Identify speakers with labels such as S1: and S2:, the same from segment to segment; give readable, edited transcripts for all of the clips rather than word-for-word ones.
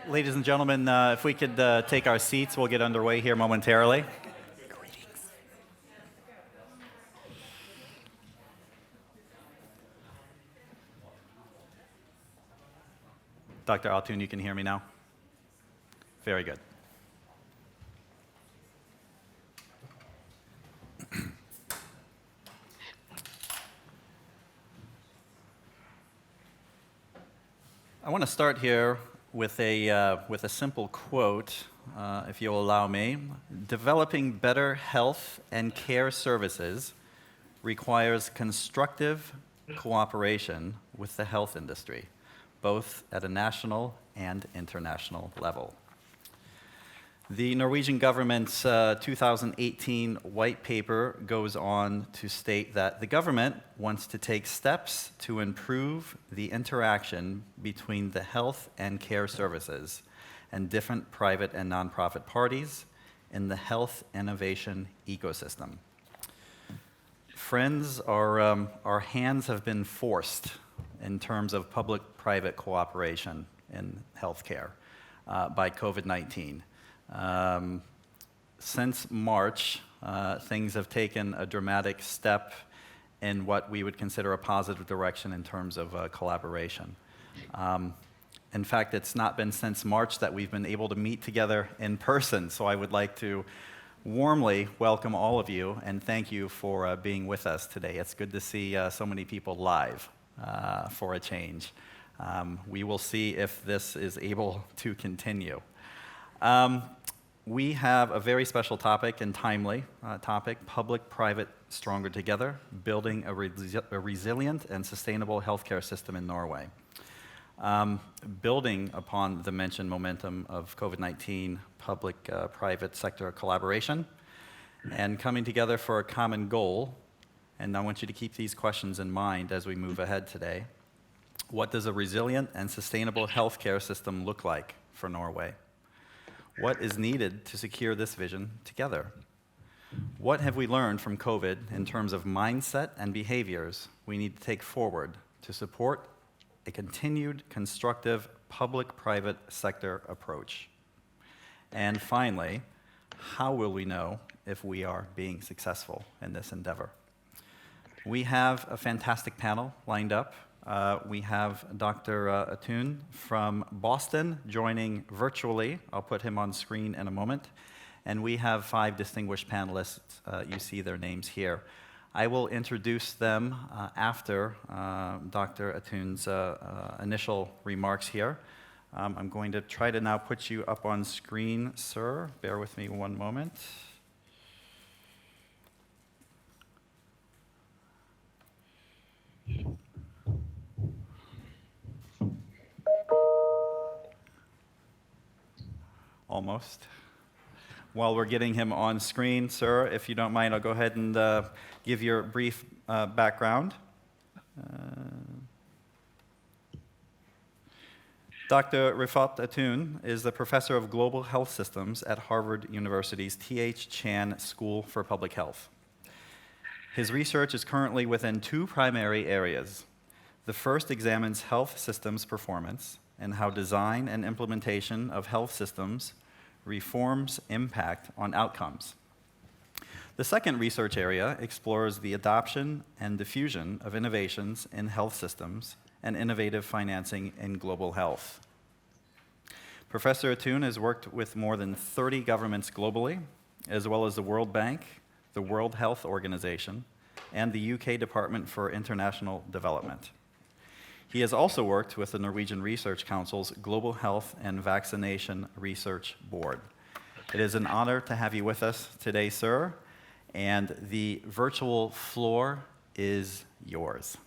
S1: Ladies and gentlemen, if we could take our seats, we'll get underway here momentarily. Dr. Altun, you can hear me now? Very good. I want to start here with a simple quote, if you'll allow me. Developing better health and care services requires constructive cooperation with the health industry, both at a national and international level. The Norwegian government's 2018 white paper goes on to state that the government wants to take steps to improve the interaction between the health and care services and different private and nonprofit parties in the health innovation ecosystem. Friends, our hands have been forced in terms of public-private cooperation in healthcare by COVID-19. Since March, things have taken a dramatic step in what we would consider a positive direction in terms of collaboration. In fact, it's not been since March that we've been able to meet together in person, so I would like to warmly welcome all of you and thank you for being with us today. It's good to see so many people live for a change. We will see if this is able to continue. We have a very special topic and timely topic, public-private stronger together, building a resilient and sustainable healthcare system in Norway. Building upon the mentioned momentum of COVID-19 public-private sector collaboration and coming together for a common goal, and I want you to keep these questions in mind as we move ahead today. What does a resilient and sustainable healthcare system look like for Norway? What is needed to secure this vision together? What have we learned from COVID in terms of mindset and behaviors we need to take forward to support a continued constructive public-private sector approach? And finally, how will we know if we are being successful in this endeavor? We have a fantastic panel lined up. We have Dr. Altun from Boston joining virtually. I'll put him on screen in a moment. And we have 5 distinguished panelists. You see their names here. I will introduce them after Dr. Altun's initial remarks here. I'm going to try to now put you up on screen, sir. Bear with me one moment. Almost. While we're getting him on screen, sir, if you don't mind, I'll go ahead and give your brief background. Dr. Rifat Altun is the professor of global health systems at Harvard University's T.H. Chan School for Public Health. His research is currently within 2 primary areas. The first examines health systems performance and how design and implementation of health systems reforms impact on outcomes. The second research area explores the adoption and diffusion of innovations in health systems and innovative financing in global health. Professor Altun has worked with more than 30 governments globally, as well as the World Bank, the World Health Organization, and the UK Department for International Development. He has also worked with the Norwegian Research Council's Global Health and Vaccination Research Board. It is an honor to have you with us today, sir, and the virtual floor is yours.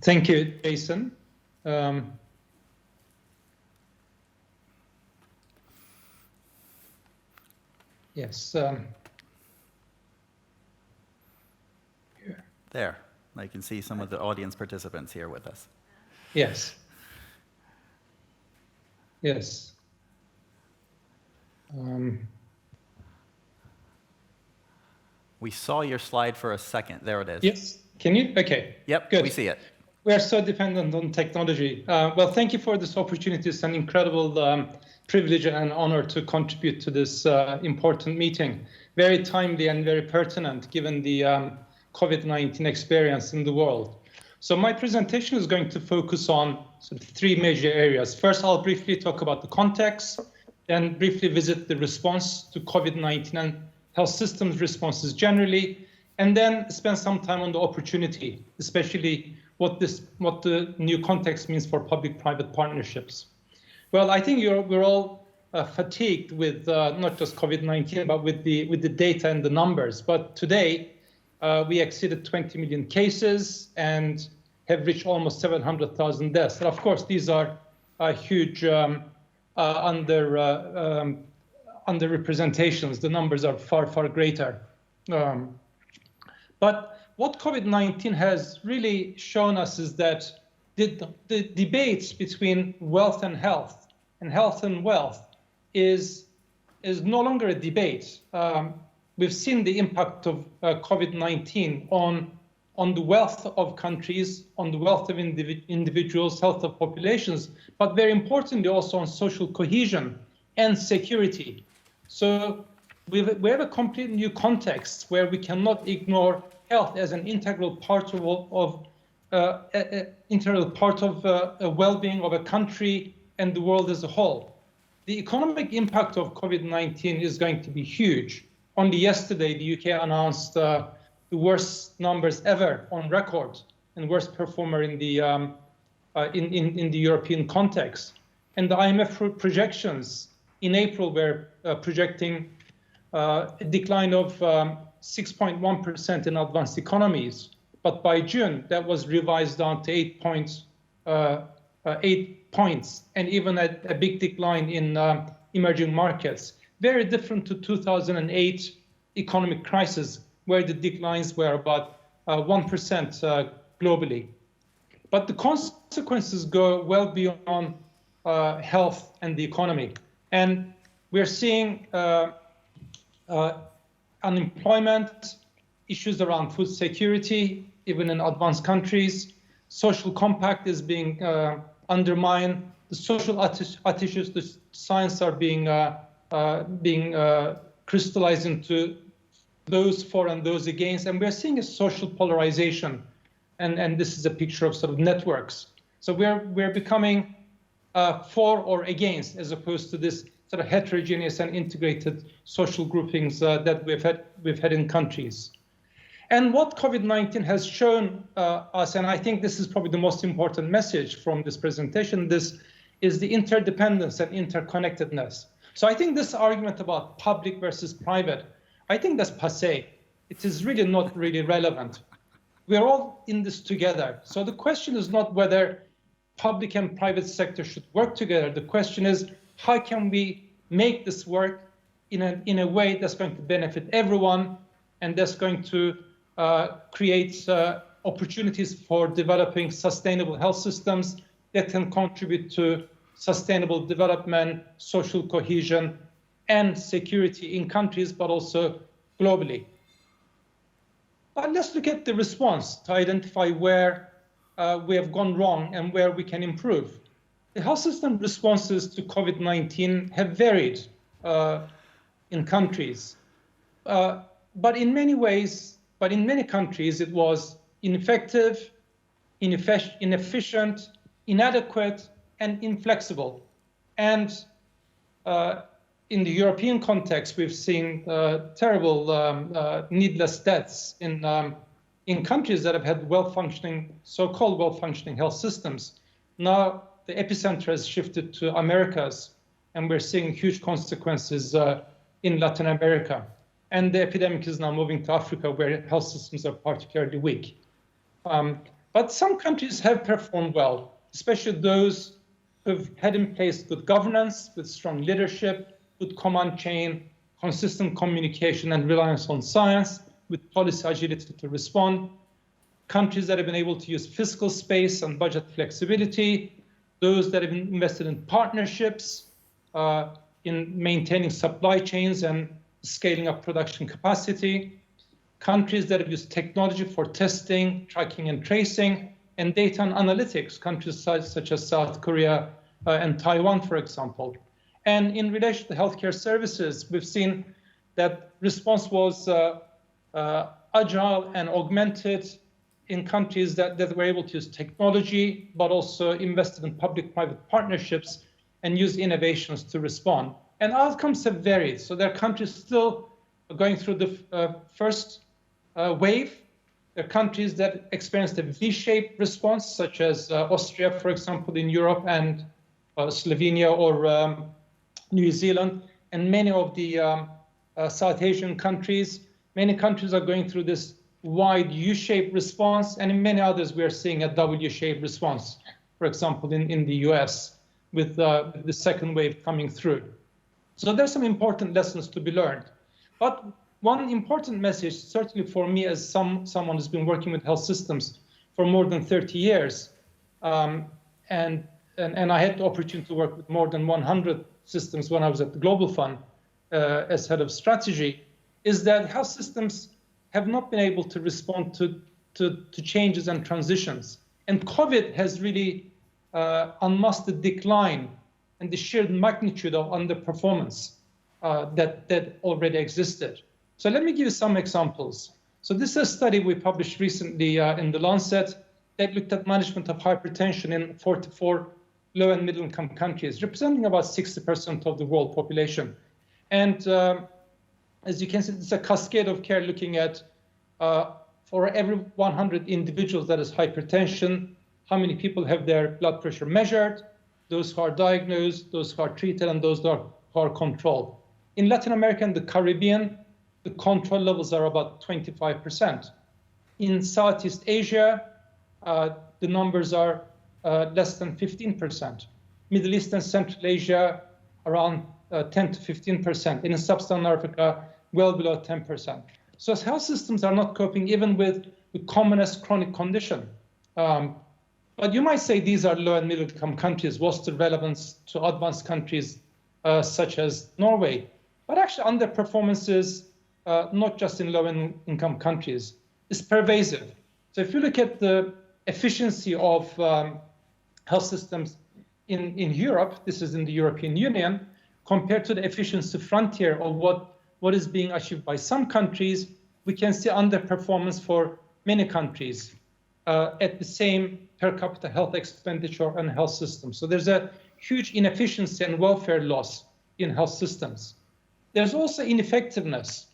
S2: Thank you, Jason. Yes.
S1: There. I can see some of the audience participants here with us.
S2: Yes. Yes.
S1: We saw your slide for a second. There it is.
S2: Yes. Can you? Okay.
S1: Yep,
S2: Good.
S1: we see it.
S2: We are so dependent on technology. Well, thank you for this opportunity. It's an incredible privilege and honor to contribute to this important meeting. Very timely and very pertinent given the COVID-19 experience in the world. So my presentation is going to focus on sort of three major areas. First, I'll briefly talk about the context, then briefly visit the response to COVID-19 and health systems responses generally, and then spend some time on the opportunity, especially what the new context means for public-private partnerships. Well, I think we're all fatigued with not just COVID-19, but with the data and the numbers. But today, we exceeded 20 million cases and have reached almost 700,000 deaths. And of course, these are huge underrepresentations. The numbers are far, far greater. But what COVID-19 has really shown us is that the debates between wealth and health and wealth is no longer a debate. We've seen the impact of COVID-19 on the wealth of countries, on the wealth of individuals, health of populations, but very importantly also on social cohesion and security. So we have a complete new context where we cannot ignore health as an integral part of well-being of a country and the world as a whole. The economic impact of COVID-19 is going to be huge. Only yesterday, the UK announced the worst numbers ever on record and worst performer in the European context. And the IMF projections in April were projecting a decline of 6.1% in advanced economies. But by June, that was revised down to 8 points, and even a big decline in emerging markets. Very different to 2008 economic crisis, where the declines were about 1% globally. But the consequences go well beyond health and the economy. And we're seeing unemployment, issues around food security, even in advanced countries. Social compact is being undermined. The social attitudes to science are being crystallized into those for and those against. And we're seeing a social polarization. And this is a picture of sort of networks. So we're becoming for or against, as opposed to this sort of heterogeneous and integrated social groupings that we've had in countries. And what COVID-19 has shown us, and I think this is probably the most important message from this presentation, this is the interdependence and interconnectedness. So I think this argument about public versus private, I think that's passé. It is really not really relevant. We're all in this together. So the question is not whether public and private sector should work together. The question is, how can we make this work in a way that's going to benefit everyone and that's going to create opportunities for developing sustainable health systems that can contribute to sustainable development, social cohesion, and security in countries, but also globally. But let's look at the response to identify where we have gone wrong and where we can improve. The health system responses to COVID-19 have varied in countries, but in many countries it was ineffective, inefficient, inadequate, and inflexible. And in the European context, we've seen terrible needless deaths in countries that have had so-called well-functioning health systems. Now the epicenter has shifted to Americas, and we're seeing huge consequences in Latin America. And the epidemic is now moving to Africa, where health systems are particularly weak. But some countries have performed well, especially those who've had in place good governance, with strong leadership, good command chain, consistent communication, and reliance on science, with policy agility to respond. Countries that have been able to use fiscal space and budget flexibility, those that have invested in partnerships, in maintaining supply chains and scaling up production capacity, countries that have used technology for testing, tracking, and tracing, and data and analytics, countries such as South Korea and Taiwan, for example. And in relation to healthcare services, we've seen that response was agile and augmented in countries that were able to use technology, but also invested in public-private partnerships and use innovations to respond. And outcomes have varied. So there are countries still going through the first wave. There are countries that experienced a V-shaped response, such as Austria, for example, in Europe, and Slovenia or New Zealand, and many of the South Asian countries. Many countries are going through this wide U-shaped response, and in many others we are seeing a W-shaped response, for example, in the US, with the second wave coming through. So there's some important lessons to be learned. But one important message, certainly for me as someone who's been working with health systems for more than 30 years, and I had the opportunity to work with more than 100 systems when I was at the Global Fund as head of strategy, is that health systems have not been able to respond to changes and transitions. And COVID has really unmasked the decline and the sheer magnitude of underperformance that already existed. So let me give you some examples. So this is a study we published recently in The Lancet that looked at management of hypertension in 44 low and middle income countries, representing about 60% of the world population. And as you can see, it's a cascade of care looking at for every 100 individuals that is hypertension, how many people have their blood pressure measured, those who are diagnosed, those who are treated, and those who are controlled. In Latin America and the Caribbean, the control levels are about 25%. In Southeast Asia, the numbers are less than 15%. Middle East and Central Asia, around 10 to 15%. In Sub-Saharan Africa, well below 10%. So health systems are not coping even with the commonest chronic condition. But you might say these are low and middle income countries. What's the relevance to advanced countries such as Norway? But actually underperformances, not just in low income countries, is pervasive. So if you look at the efficiency of health systems in Europe, this is in the European Union, compared to the efficiency frontier of what is being achieved by some countries, we can see underperformance for many countries at the same per capita health expenditure and health systems. So there's a huge inefficiency and welfare loss in health systems. There's also ineffectiveness.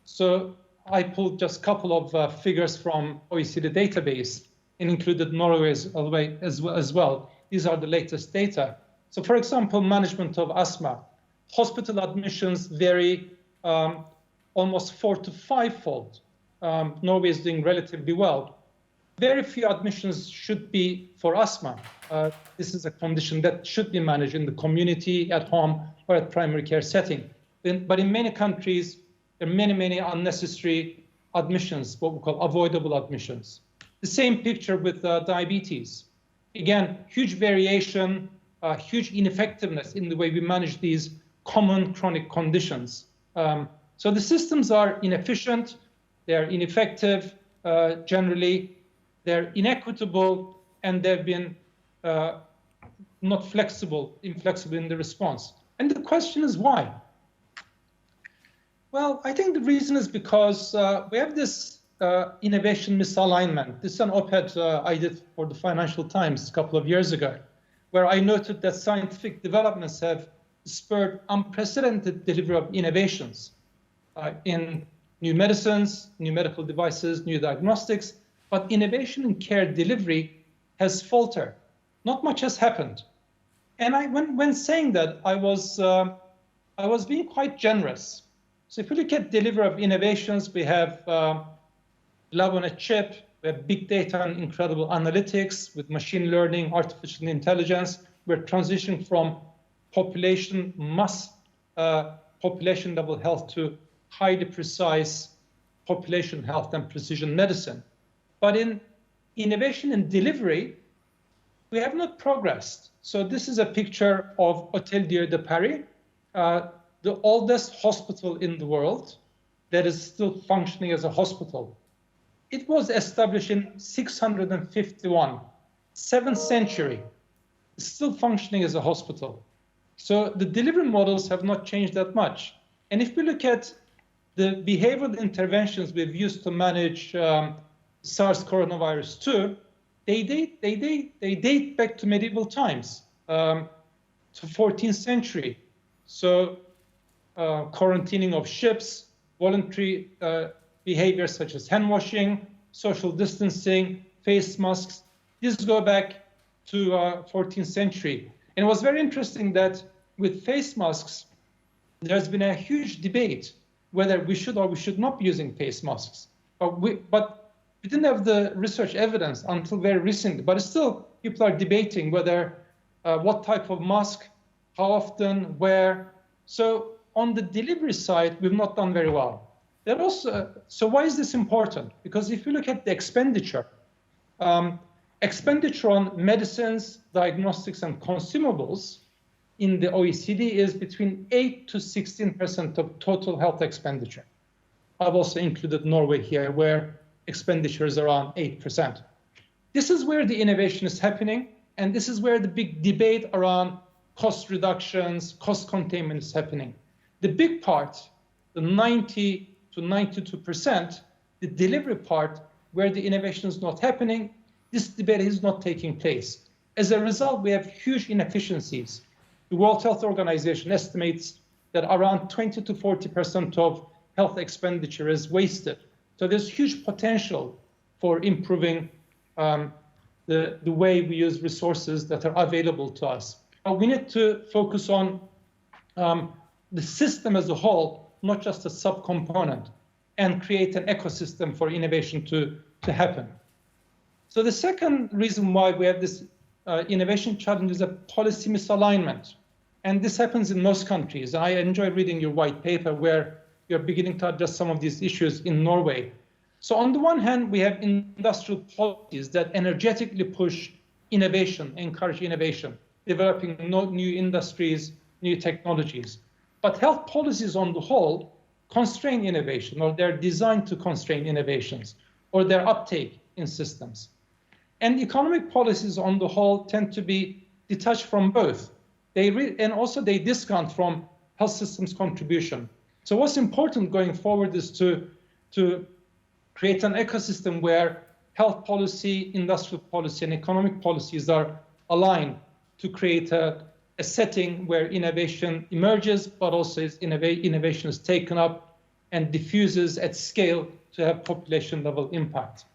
S2: So I pulled just a couple of figures from OECD database and included Norway as well. These are the latest data. So for example, management of asthma. Hospital admissions vary almost 4 to 5-fold. Norway is doing relatively well. Very few admissions should be for asthma. This is a condition that should be managed in the community, at home, or at primary care setting. But in many countries, there are many unnecessary admissions, what we call avoidable admissions. The same picture with diabetes. Again, huge variation, huge ineffectiveness in the way we manage these common chronic conditions. So the systems are inefficient, they're ineffective generally, they're inequitable, and they've been not inflexible in the response. And the question is why? Well, I think the reason is because we have this innovation misalignment. This is an op-ed I did for the Financial Times a couple of years ago, where I noted that scientific developments have spurred unprecedented delivery of innovations in new medicines, new medical devices, new diagnostics, but innovation in care delivery has faltered. Not much has happened. And when saying that, I was being quite generous. So if we look at delivery of innovations, we have lab on a chip, we have big data and incredible analytics with machine learning, artificial intelligence. We're transitioning from population level health to highly precise population health and precision medicine. But in innovation and delivery, we have not progressed. So this is a picture of Hôtel Dieu de Paris, the oldest hospital in the world that is still functioning as a hospital. it was established in 651, 7th century, still functioning as a hospital. So the delivery models have not changed that much. And if we look at the behavioral interventions we've used to manage SARS coronavirus 2, they date back to medieval times, to 14th century. So quarantining of ships, voluntary behaviors such as hand washing, social distancing, face masks, these go back to 14th century. And it was very interesting that with face masks, there's been a huge debate whether we should or we should not be using face masks. But we didn't have the research evidence until very recently. But still, people are debating whether what type of mask, how often, where. So on the delivery side, we've not done very well. So why is this important? Because if you look at the expenditure, expenditure on medicines, diagnostics, and consumables in the OECD is between 8 to 16% of total health expenditure. I've also included Norway here, where expenditure is around 8%. This is where the innovation is happening, and this is where the big debate around cost reductions, cost containment is happening. The big part, the 90 to 92%, the delivery part, where the innovation is not happening, this debate is not taking place. As a result, we have huge inefficiencies. The World Health Organization estimates that around 20 to 40% of health expenditure is wasted. So there's huge potential for improving the way we use resources that are available to us. But we need to focus on the system as a whole, not just a subcomponent, and create an ecosystem for innovation to happen. So the second reason why we have this innovation challenge is a policy misalignment. And this happens in most countries. I enjoy reading your white paper where you're beginning to address some of these issues in Norway. So on the one hand, we have industrial policies that energetically push innovation, encourage innovation, developing new industries, new technologies. But health policies on the whole constrain innovation, or they're designed to constrain innovations, or their uptake in systems. And economic policies on the whole tend to be detached from both. And also they discount from health systems contribution. So what's important going forward is to create an ecosystem where health policy, industrial policy, and economic policies are aligned to create a setting where innovation emerges, but also innovation is taken up and diffuses at scale to have population-level impact.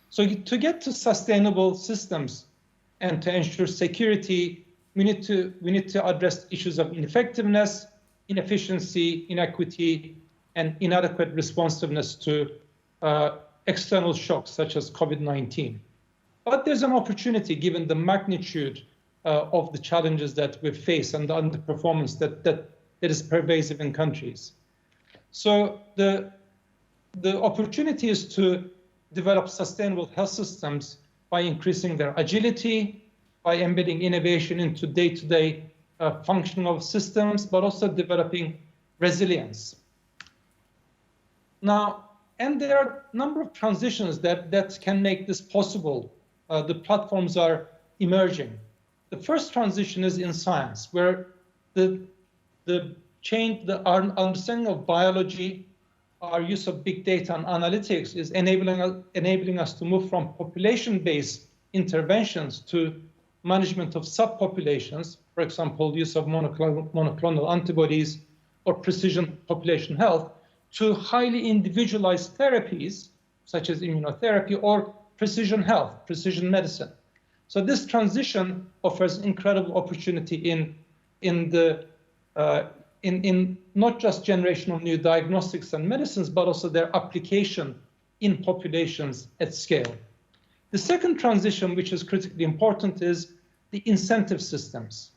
S2: So to get to sustainable systems and to ensure security, we need to address issues of ineffectiveness, inefficiency, inequity, and inadequate responsiveness to external shocks such as COVID-19. But there's an opportunity given the magnitude of the challenges that we face and the underperformance that is pervasive in countries. So the opportunity is to develop sustainable health systems by increasing their agility, by embedding innovation into day-to-day functioning of systems, but also developing resilience. Now, and there are a number of transitions that can make this possible. The platforms are emerging. The first transition is in science, where our understanding of biology, our use of big data and analytics is enabling us to move from population-based interventions to management of subpopulations, for example, use of monoclonal antibodies or precision population health, to highly individualized therapies, such as immunotherapy or precision health, precision medicine. So this transition offers incredible opportunity in not just generation of new diagnostics and medicines, but also their application in populations at scale. The second transition, which is critically important, is the incentive systems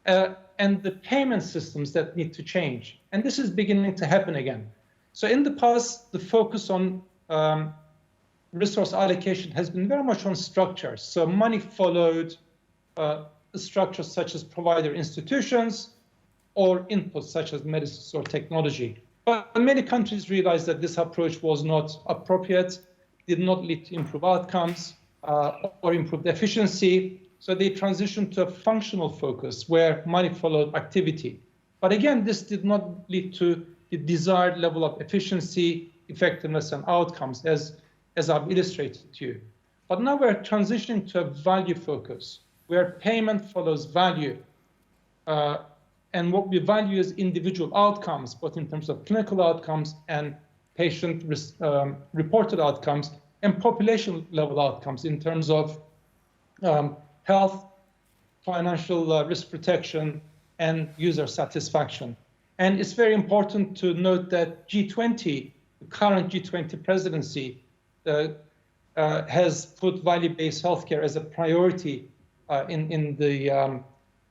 S2: and the payment systems that need to change. And this is beginning to happen again. So in the past, the focus on resource allocation has been very much on structures. So money followed structures such as provider institutions or inputs such as medicines or technology. But many countries realized that this approach was not appropriate, did not lead to improved outcomes or improved efficiency. So they transitioned to a functional focus where money followed activity. But again, this did not lead to the desired level of efficiency, effectiveness, and outcomes, as I've illustrated to you. But now we're transitioning to a value focus, where payment follows value. And what we value is individual outcomes, both in terms of clinical outcomes and patient-reported outcomes, and population-level outcomes in terms of health, financial risk protection, and user satisfaction. And it's very important to note that G20, the current G20 presidency, has put value-based healthcare as a priority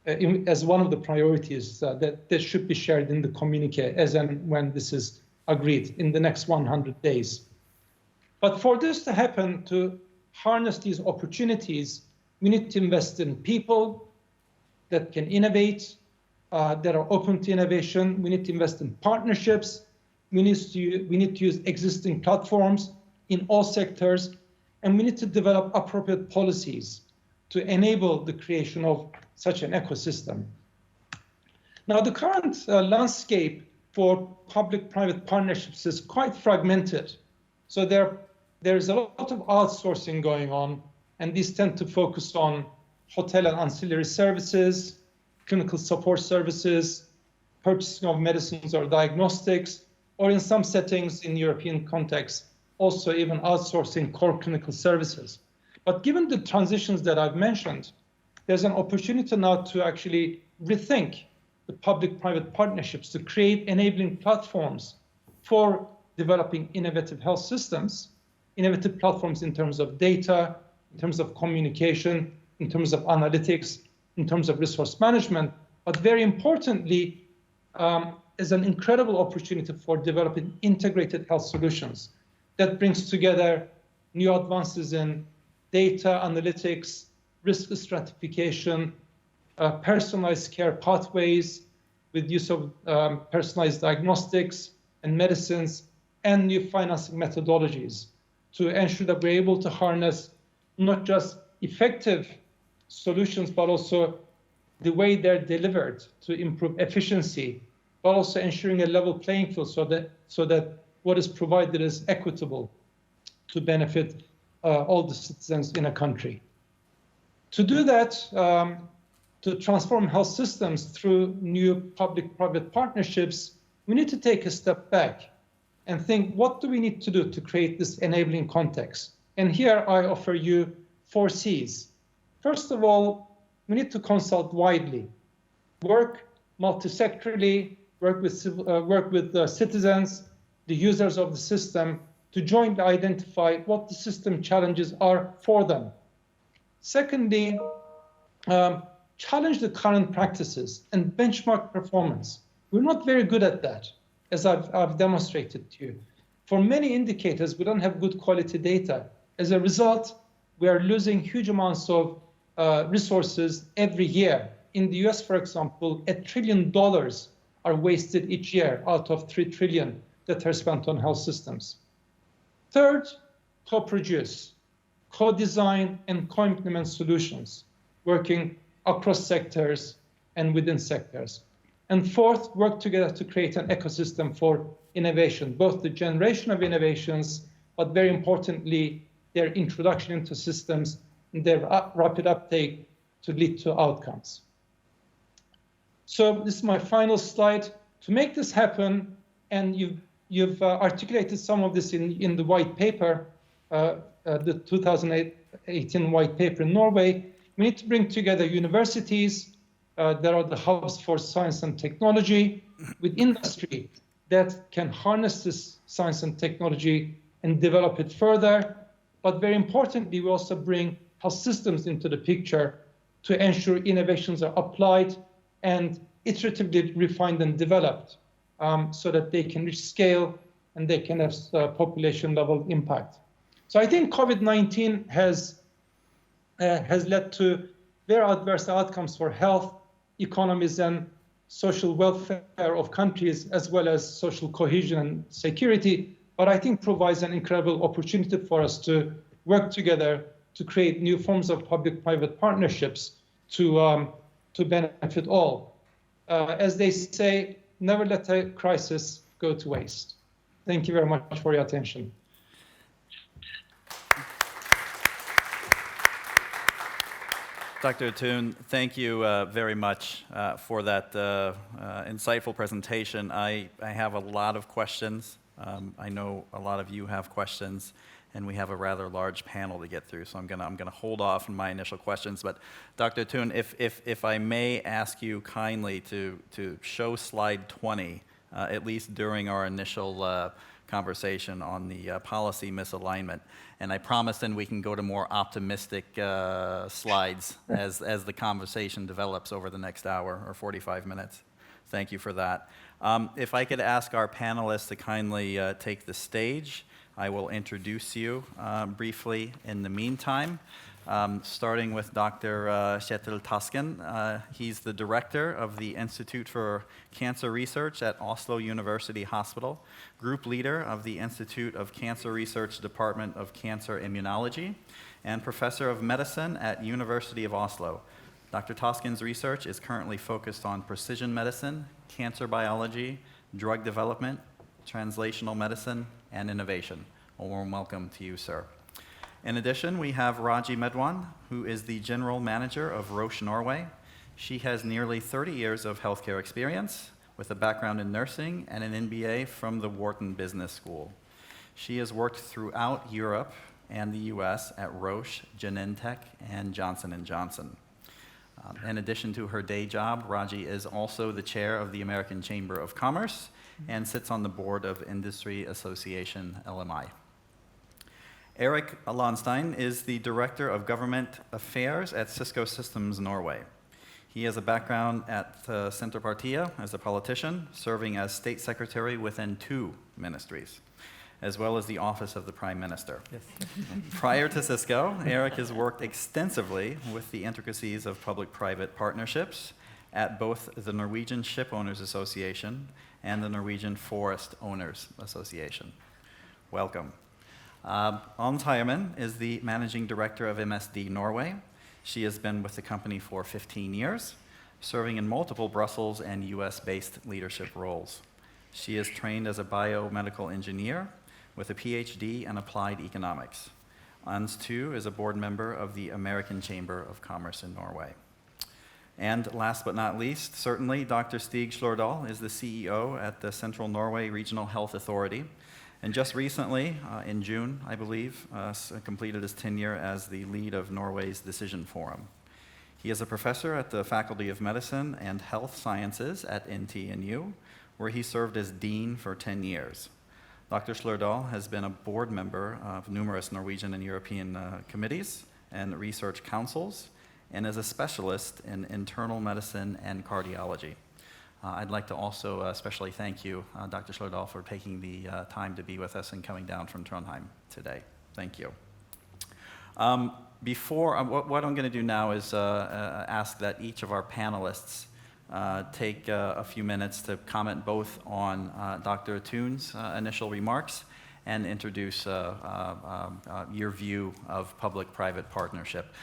S2: as one of the priorities that should be shared in the communique as and when this is agreed in the next 100 days. But for this to happen, to harness these opportunities, we need to invest in people that can innovate, that are open to innovation. We need to invest in partnerships. We need to use existing platforms in all sectors, and we need to develop appropriate policies to enable the creation of such an ecosystem. Now, the current landscape for public-private partnerships is quite fragmented. So there's a lot of outsourcing going on, and these tend to focus on hotel and ancillary services, clinical support services, purchasing of medicines or diagnostics, or in some settings in European context, also even outsourcing core clinical services. But given the transitions that I've mentioned, there's an opportunity now to actually rethink the public-private partnerships to create enabling platforms for developing innovative health systems, innovative platforms in terms of data, in terms of communication, in terms of analytics, in terms of resource management, but very importantly, is an incredible opportunity for developing integrated health solutions that brings together new advances in data analytics, risk stratification, personalized care pathways with use of personalized diagnostics and medicines, and new financing methodologies to ensure that we're able to harness not just effective solutions, but also the way they're delivered to improve efficiency, but also ensuring a level playing field so that what is provided is equitable to benefit all the citizens in a country. To do that, to transform health systems through new public-private partnerships, we need to take a step back and think, what do we need to do to create this enabling context? And here I offer you 4 C's. First of all, we need to consult widely, work multi-sectorally, work with citizens, the users of the system, to jointly identify what the system challenges are for them. Secondly, challenge the current practices and benchmark performance. We're not very good at that, as I've demonstrated to you. For many indicators, we don't have good quality data. As a result, we are losing huge amounts of resources every year. In the US, for example, $1 trillion are wasted each year out of 3 trillion that are spent on health systems. Third, co-produce, co-design, and co-implement solutions, working across sectors and within sectors. And fourth, work together to create an ecosystem for innovation, both the generation of innovations, but very importantly, their introduction into systems and their rapid uptake to lead to outcomes. So this is my final slide. To make this happen, and you've articulated some of this in the white paper, the 2018 white paper in Norway, we need to bring together universities that are the hubs for science and technology with industry that can harness this science and technology and develop it further. But very importantly, we also bring health systems into the picture to ensure innovations are applied and iteratively refined and developed so that they can reach scale and they can have population-level impact. So I think COVID-19 has led to very adverse outcomes for health, economies, and social welfare of countries as well as social cohesion and security, but I think provides an incredible opportunity for us to work together to create new forms of public-private partnerships to benefit all. As they say, never let a crisis go to waste. Thank you very much for your attention.
S1: Dr. Atoun, thank you very much for that insightful presentation. I have a lot of questions. I know a lot of you have questions, and we have a rather large panel to get through, so I'm gonna hold off on my initial questions. But Dr. Atoun, if I may ask you kindly to show slide 20, at least during our initial conversation on the policy misalignment. And I promise then we can go to more optimistic slides as the conversation develops over the next hour or 45 minutes. Thank you for that. If I could ask our panelists to kindly take the stage, I will introduce you briefly in the meantime. Starting with Dr. Kjetil Tasken. He's the director of the Institute for Cancer Research at Oslo University Hospital, group leader of the Institute of Cancer Research Department of Cancer Immunology, and professor of medicine at University of Oslo. Dr. Tasken's research is currently focused on precision medicine, cancer biology, drug development, translational medicine, and innovation. A warm welcome to you, sir. In addition, we have Raji Medwan, who is the general manager of Roche Norway. She has nearly 30 years of healthcare experience with a background in nursing and an MBA from the Wharton Business School. She has worked throughout Europe and the US at Roche, Genentech, and Johnson & Johnson. In addition to her day job, Raji is also the chair of the American Chamber of Commerce and sits on the board of Industry Association LMI. Erik Landstein is the Director of Government Affairs at Cisco Systems Norway. He has a background at Senterpartiet as a politician, serving as state secretary within 2 ministries, as well as the office of the Prime Minister. Yes. Prior to Cisco, Erik has worked extensively with the intricacies of public-private partnerships at both the Norwegian Ship Owners Association and the Norwegian Forest Owners Association. Welcome. Ans Heiermann is the managing director of MSD Norway. She has been with the company for 15 years, serving in multiple Brussels and US-based leadership roles. She is trained as a biomedical engineer with a PhD in applied economics. Ans, too, is a board member of the American Chamber of Commerce in Norway. And last but not least, certainly, Dr. Stig Slørdal is the CEO at the Central Norway Regional Health Authority, and just recently, in June, I believe, completed his tenure as the lead of Norway's Decision Forum. He is a professor at the Faculty of Medicine and Health Sciences at NTNU, where he served as dean for 10 years. Dr. Slørdal has been a board member of numerous Norwegian and European committees and research councils, and is a specialist in internal medicine and cardiology. I'd like to also especially thank you, Dr. Slørdal, for taking the time to be with us and coming down from Trondheim today. Thank you. What I'm going to do now is ask that each of our panelists take a few minutes to comment both on Dr. Atoun's initial remarks and introduce your view of public-private partnership.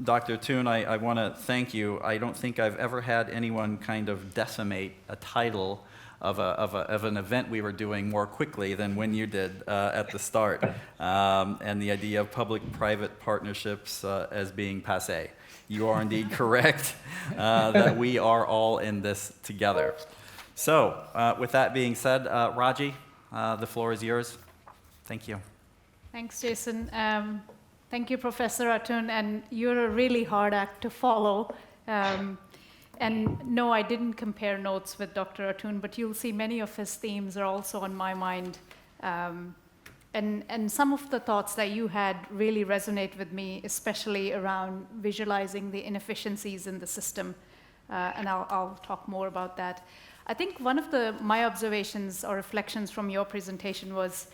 S1: Dr. Atoun, I want to thank you. I don't think I've ever had anyone kind of decimate a title of an event we were doing more quickly than when you did at the start, and the idea of public-private partnerships as being passé. You are indeed correct that we are all in this together. So, with that being said, Raji, the floor is yours. Thank you.
S3: Thanks, Jason. Thank you, Professor Atoun, and you're a really hard act to follow. And no, I didn't compare notes with Dr. Atoun, but you'll see many of his themes are also on my mind. And some of the thoughts that you had really resonate with me, especially around visualizing the inefficiencies in the system. And I'll talk more about that. I think one of my observations or reflections from your presentation was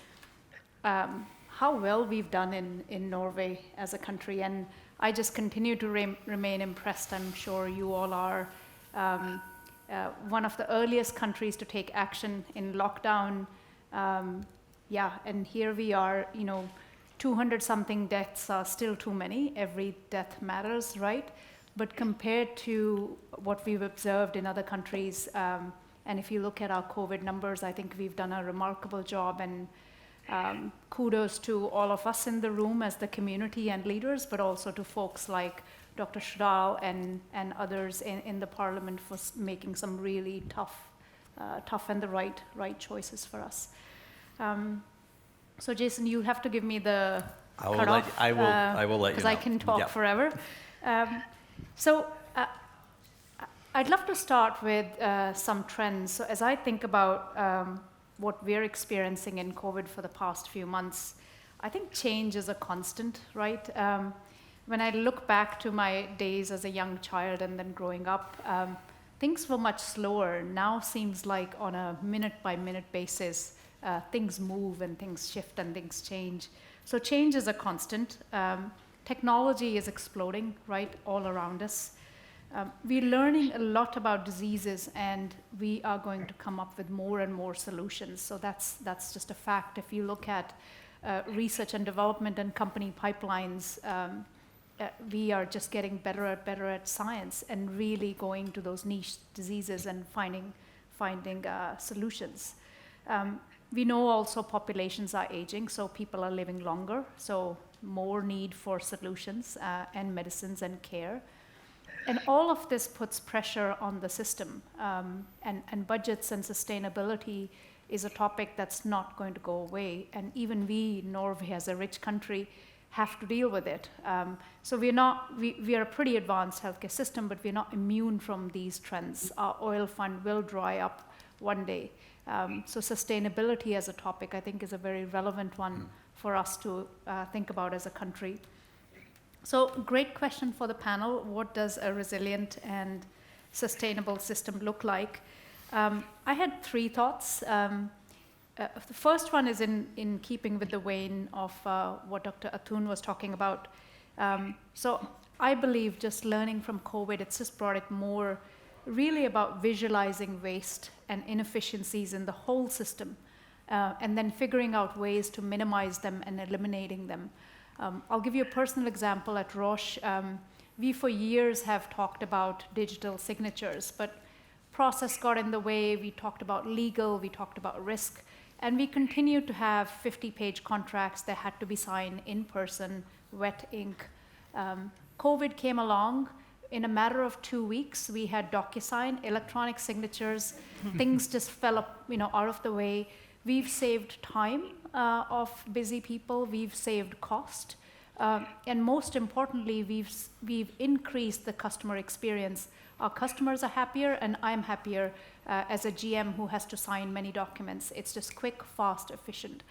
S3: how well we've done in Norway as a country, and I just continue to remain impressed. I'm sure you all are. one of the earliest countries to take action in lockdown. And here we are, 200-something deaths are still too many. Every death matters, right? But compared to what we've observed in other countries, and if you look at our COVID numbers, I think we've done a remarkable job, and kudos to all of us in the room as the community and leaders, but also to folks like Dr. Shadal and others in the parliament for making some really tough and the right choices for us. So Jason, you have to give me the cutoff.
S1: I will let you know.
S3: Because I can talk
S1: Yep.
S3: forever. So I'd love to start with some trends. So as I think about what we're experiencing in COVID for the past few months, I think change is a constant, right? When I look back to my days as a young child and then growing up, things were much slower. Now seems like on a minute-by-minute basis, things move and things shift and things change. So change is a constant. Technology is exploding, right, all around us. We're learning a lot about diseases, and we are going to come up with more and more solutions. So that's just a fact. If you look at research and development and company pipelines, we are just getting better at science and really going to those niche diseases and finding solutions. We know also populations are aging, so people are living longer, so more need for solutions and medicines and care. And all of this puts pressure on the system, and budgets and sustainability is a topic that's not going to go away. And even we, Norway as a rich country, have to deal with it. So we are a pretty advanced healthcare system, but we're not immune from these trends. Our oil fund will dry up one day. So sustainability as a topic, I think, is a very relevant one for us to think about as a country. So great question for the panel. What does a resilient and sustainable system look like? I had three thoughts. The first one is in keeping with the vein of what Dr. Atun was talking about. So I believe just learning from COVID, it's just brought it more really about visualizing waste and inefficiencies in the whole system, and then figuring out ways to minimize them and eliminating them. I'll give you a personal example at Roche. We for years have talked about digital signatures, but process got in the way. We talked about legal, we talked about risk, and we continued to have 50-page contracts that had to be signed in person, wet ink. COVID came along. In a matter of 2 weeks, we had DocuSign, electronic signatures. Things just fell up, out of the way. We've saved time of busy people. We've saved cost, and most importantly, we've increased the customer experience. Our customers are happier, and I'm happier as a GM who has to sign many documents. It's just quick, fast, efficient.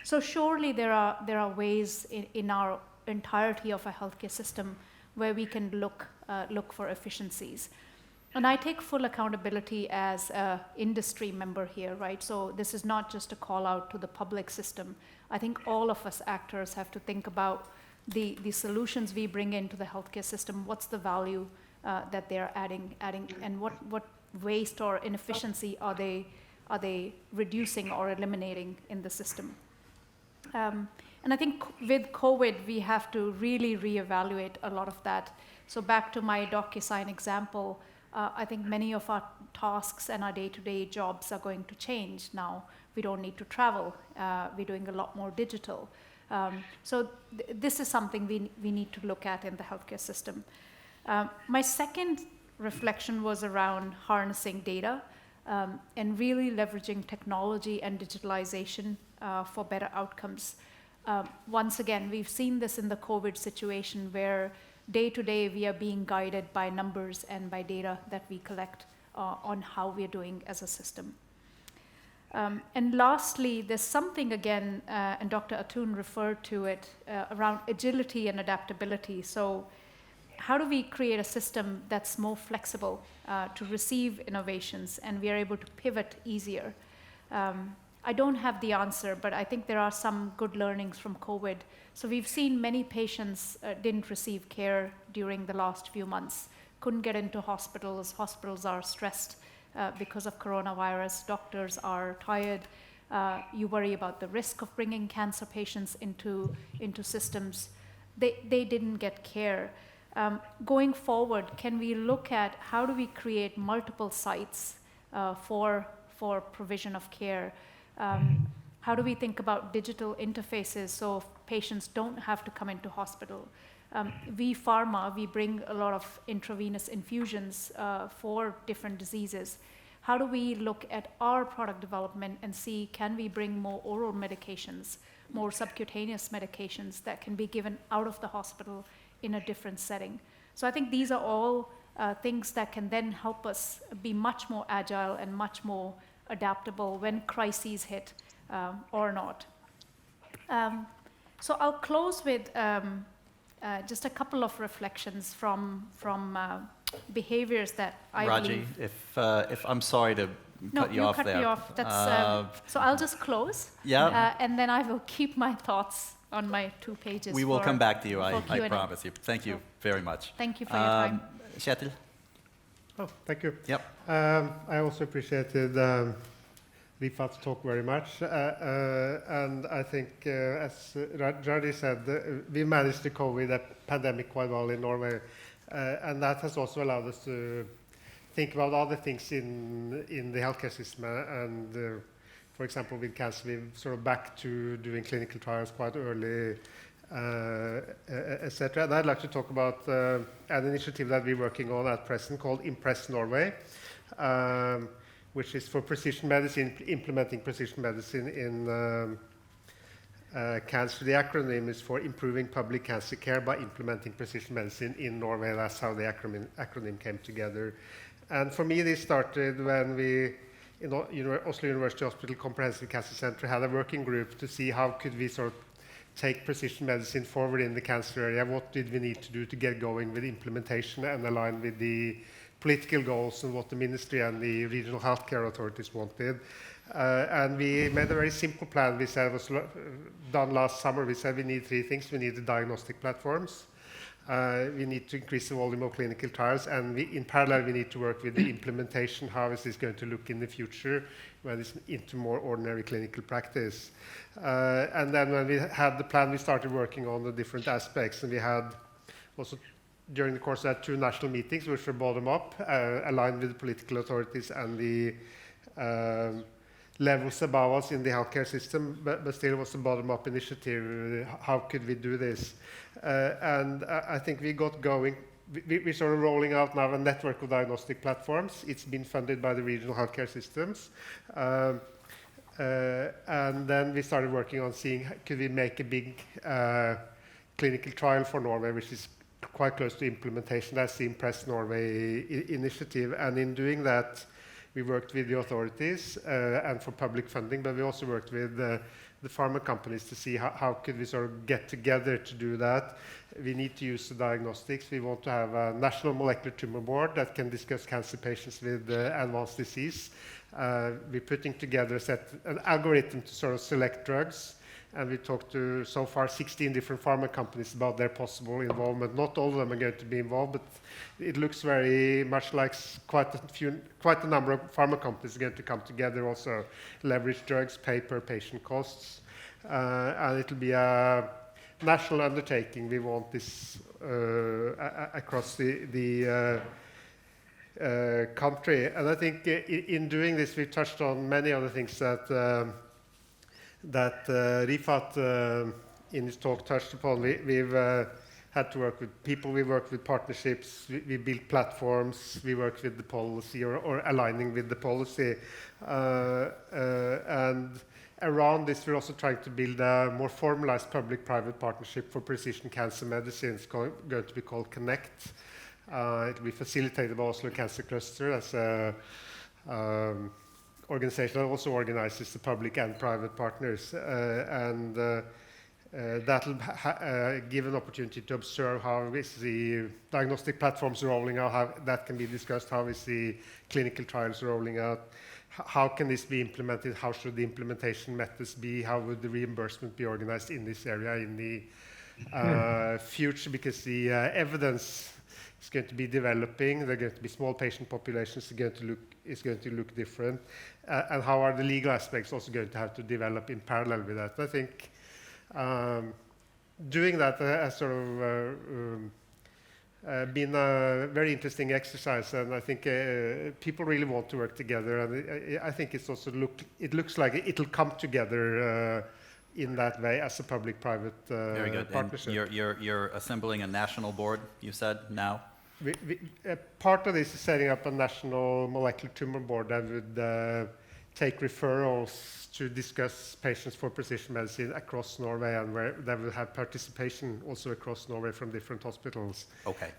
S3: So surely there are ways in our entirety of a healthcare system where we can look for efficiencies. And I take full accountability as an industry member here, right? So this is not just a call out to the public system. I think all of us actors have to think about the solutions we bring into the healthcare system. What's the value that they're adding, and what waste or inefficiency are they reducing or eliminating in the system? And I think with COVID, we have to really reevaluate a lot of that. So back to my DocuSign example, I think many of our tasks and our day-to-day jobs are going to change now. We don't need to travel. We're doing a lot more digital. So this is something we need to look at in the healthcare system. My second reflection was around harnessing data and really leveraging technology and digitalization for better outcomes. Once again, we've seen this in the COVID situation where day to day we are being guided by numbers and by data that we collect on how we're doing as a system. And lastly, there's something again, and Dr. Atun referred to it, around agility and adaptability. So how do we create a system that's more flexible to receive innovations, and we are able to pivot easier? I don't have the answer, but I think there are some good learnings from COVID. So we've seen many patients didn't receive care during the last few months. couldn't get into hospitals. Hospitals are stressed because of coronavirus. Doctors are tired. You worry about the risk of bringing cancer patients into systems. They didn't get care. Going forward, can we look at how do we create multiple sites for provision of care? How do we think about digital interfaces so patients don't have to come into hospital? We pharma, we bring a lot of intravenous infusions for different diseases. How do we look at our product development and see, can we bring more oral medications, more subcutaneous medications that can be given out of the hospital in a different setting? So I think these are all things that can then help us be much more agile and much more adaptable when crises hit or not. So I'll close with just a couple of reflections from behaviors that I
S1: Raji,
S3: believe.
S1: if I'm sorry to cut you off there.
S3: No, you cut me off. That's, so I'll just close.
S1: Yeah.
S3: And then I will keep my thoughts on my 2 pages.
S1: We will come back to you, I
S3: Q&A.
S1: promise you. Thank you very much.
S3: Thank you for your time.
S1: Kjetil?
S4: Oh, thank you.
S1: Yep.
S4: I also appreciated Rifat's talk very much. And I think, as Raji said, we managed the COVID pandemic quite well in Norway. And that has also allowed us to think about other things in the healthcare system. And for example, with cancer, we're sort of back to doing clinical trials quite early, etc. And I'd like to talk about an initiative that we're working on at present called Impress Norway, which is for precision medicine, implementing precision medicine in cancer. The acronym is for Improving Public Cancer Care by Implementing Precision Medicine in Norway. That's how the acronym came together. And for me, this started when we, in Oslo University Hospital Comprehensive Cancer Center, had a working group to see how could we sort of take precision medicine forward in the cancer area. What did we need to do to get going with implementation and align with the political goals and what the ministry and the regional healthcare authorities wanted. And we made a very simple plan. We said it was done last summer. We said we need 3 things. We need the diagnostic platforms. We need to increase the volume of clinical trials. And in parallel, we need to work with the implementation. How is this going to look in the future when it's into more ordinary clinical practice? And then when we had the plan, we started working on the different aspects. And we had also, during the course of that, 2 national meetings, which were bottom-up, aligned with the political authorities and the levels above us in the healthcare system, but still was a bottom-up initiative. How could we do this? And I think we got going. We're sort of rolling out now a network of diagnostic platforms. It's been funded by the regional healthcare systems. And then we started working on seeing, could we make a big clinical trial for Norway, which is quite close to implementation. That's the Impress Norway initiative. And in doing that, we worked with the authorities and for public funding, but we also worked with the pharma companies to see how could we sort of get together to do that. We need to use the diagnostics. We want to have a national molecular tumor board that can discuss cancer patients with advanced disease. We're putting together an algorithm to sort of select drugs. And we talked to, so far, 16 different pharma companies about their possible involvement. Not all of them are going to be involved, but it looks very much like quite a number of pharma companies are going to come together, also leverage drugs, pay per patient costs. And it'll be a national undertaking. We want this across the country. And I think in doing this, we touched on many other things that Rifat in his talk touched upon. We've had to work with people, we worked with partnerships, we built platforms, we worked with the policy or aligning with the policy. And around this, we're also trying to build a more formalized public-private partnership for precision cancer medicine. It's going to be called Connect. It will be facilitated by Oslo Cancer Cluster as a organization that also organizes the public and private partners. And that will give an opportunity to observe how is the diagnostic platforms rolling out, how that can be discussed, how is the clinical trials rolling out, how can this be implemented, how should the implementation methods be, how would the reimbursement be organized in this area in the future, because the evidence is going to be developing. They're going to be small patient populations. Is going to look different, and how are the legal aspects also going to have to develop in parallel with that? I think doing that has sort of been a very interesting exercise, and I think people really want to work together, and I think it's also it looks like it'll come together in that way as a public-private
S1: Very good.
S4: partnership.
S1: And you're assembling a national board, you said, now?
S4: Part of this is setting up a national molecular tumor board that would take referrals to discuss patients for precision medicine across Norway, and where they will have participation also across Norway from different hospitals.
S1: Okay.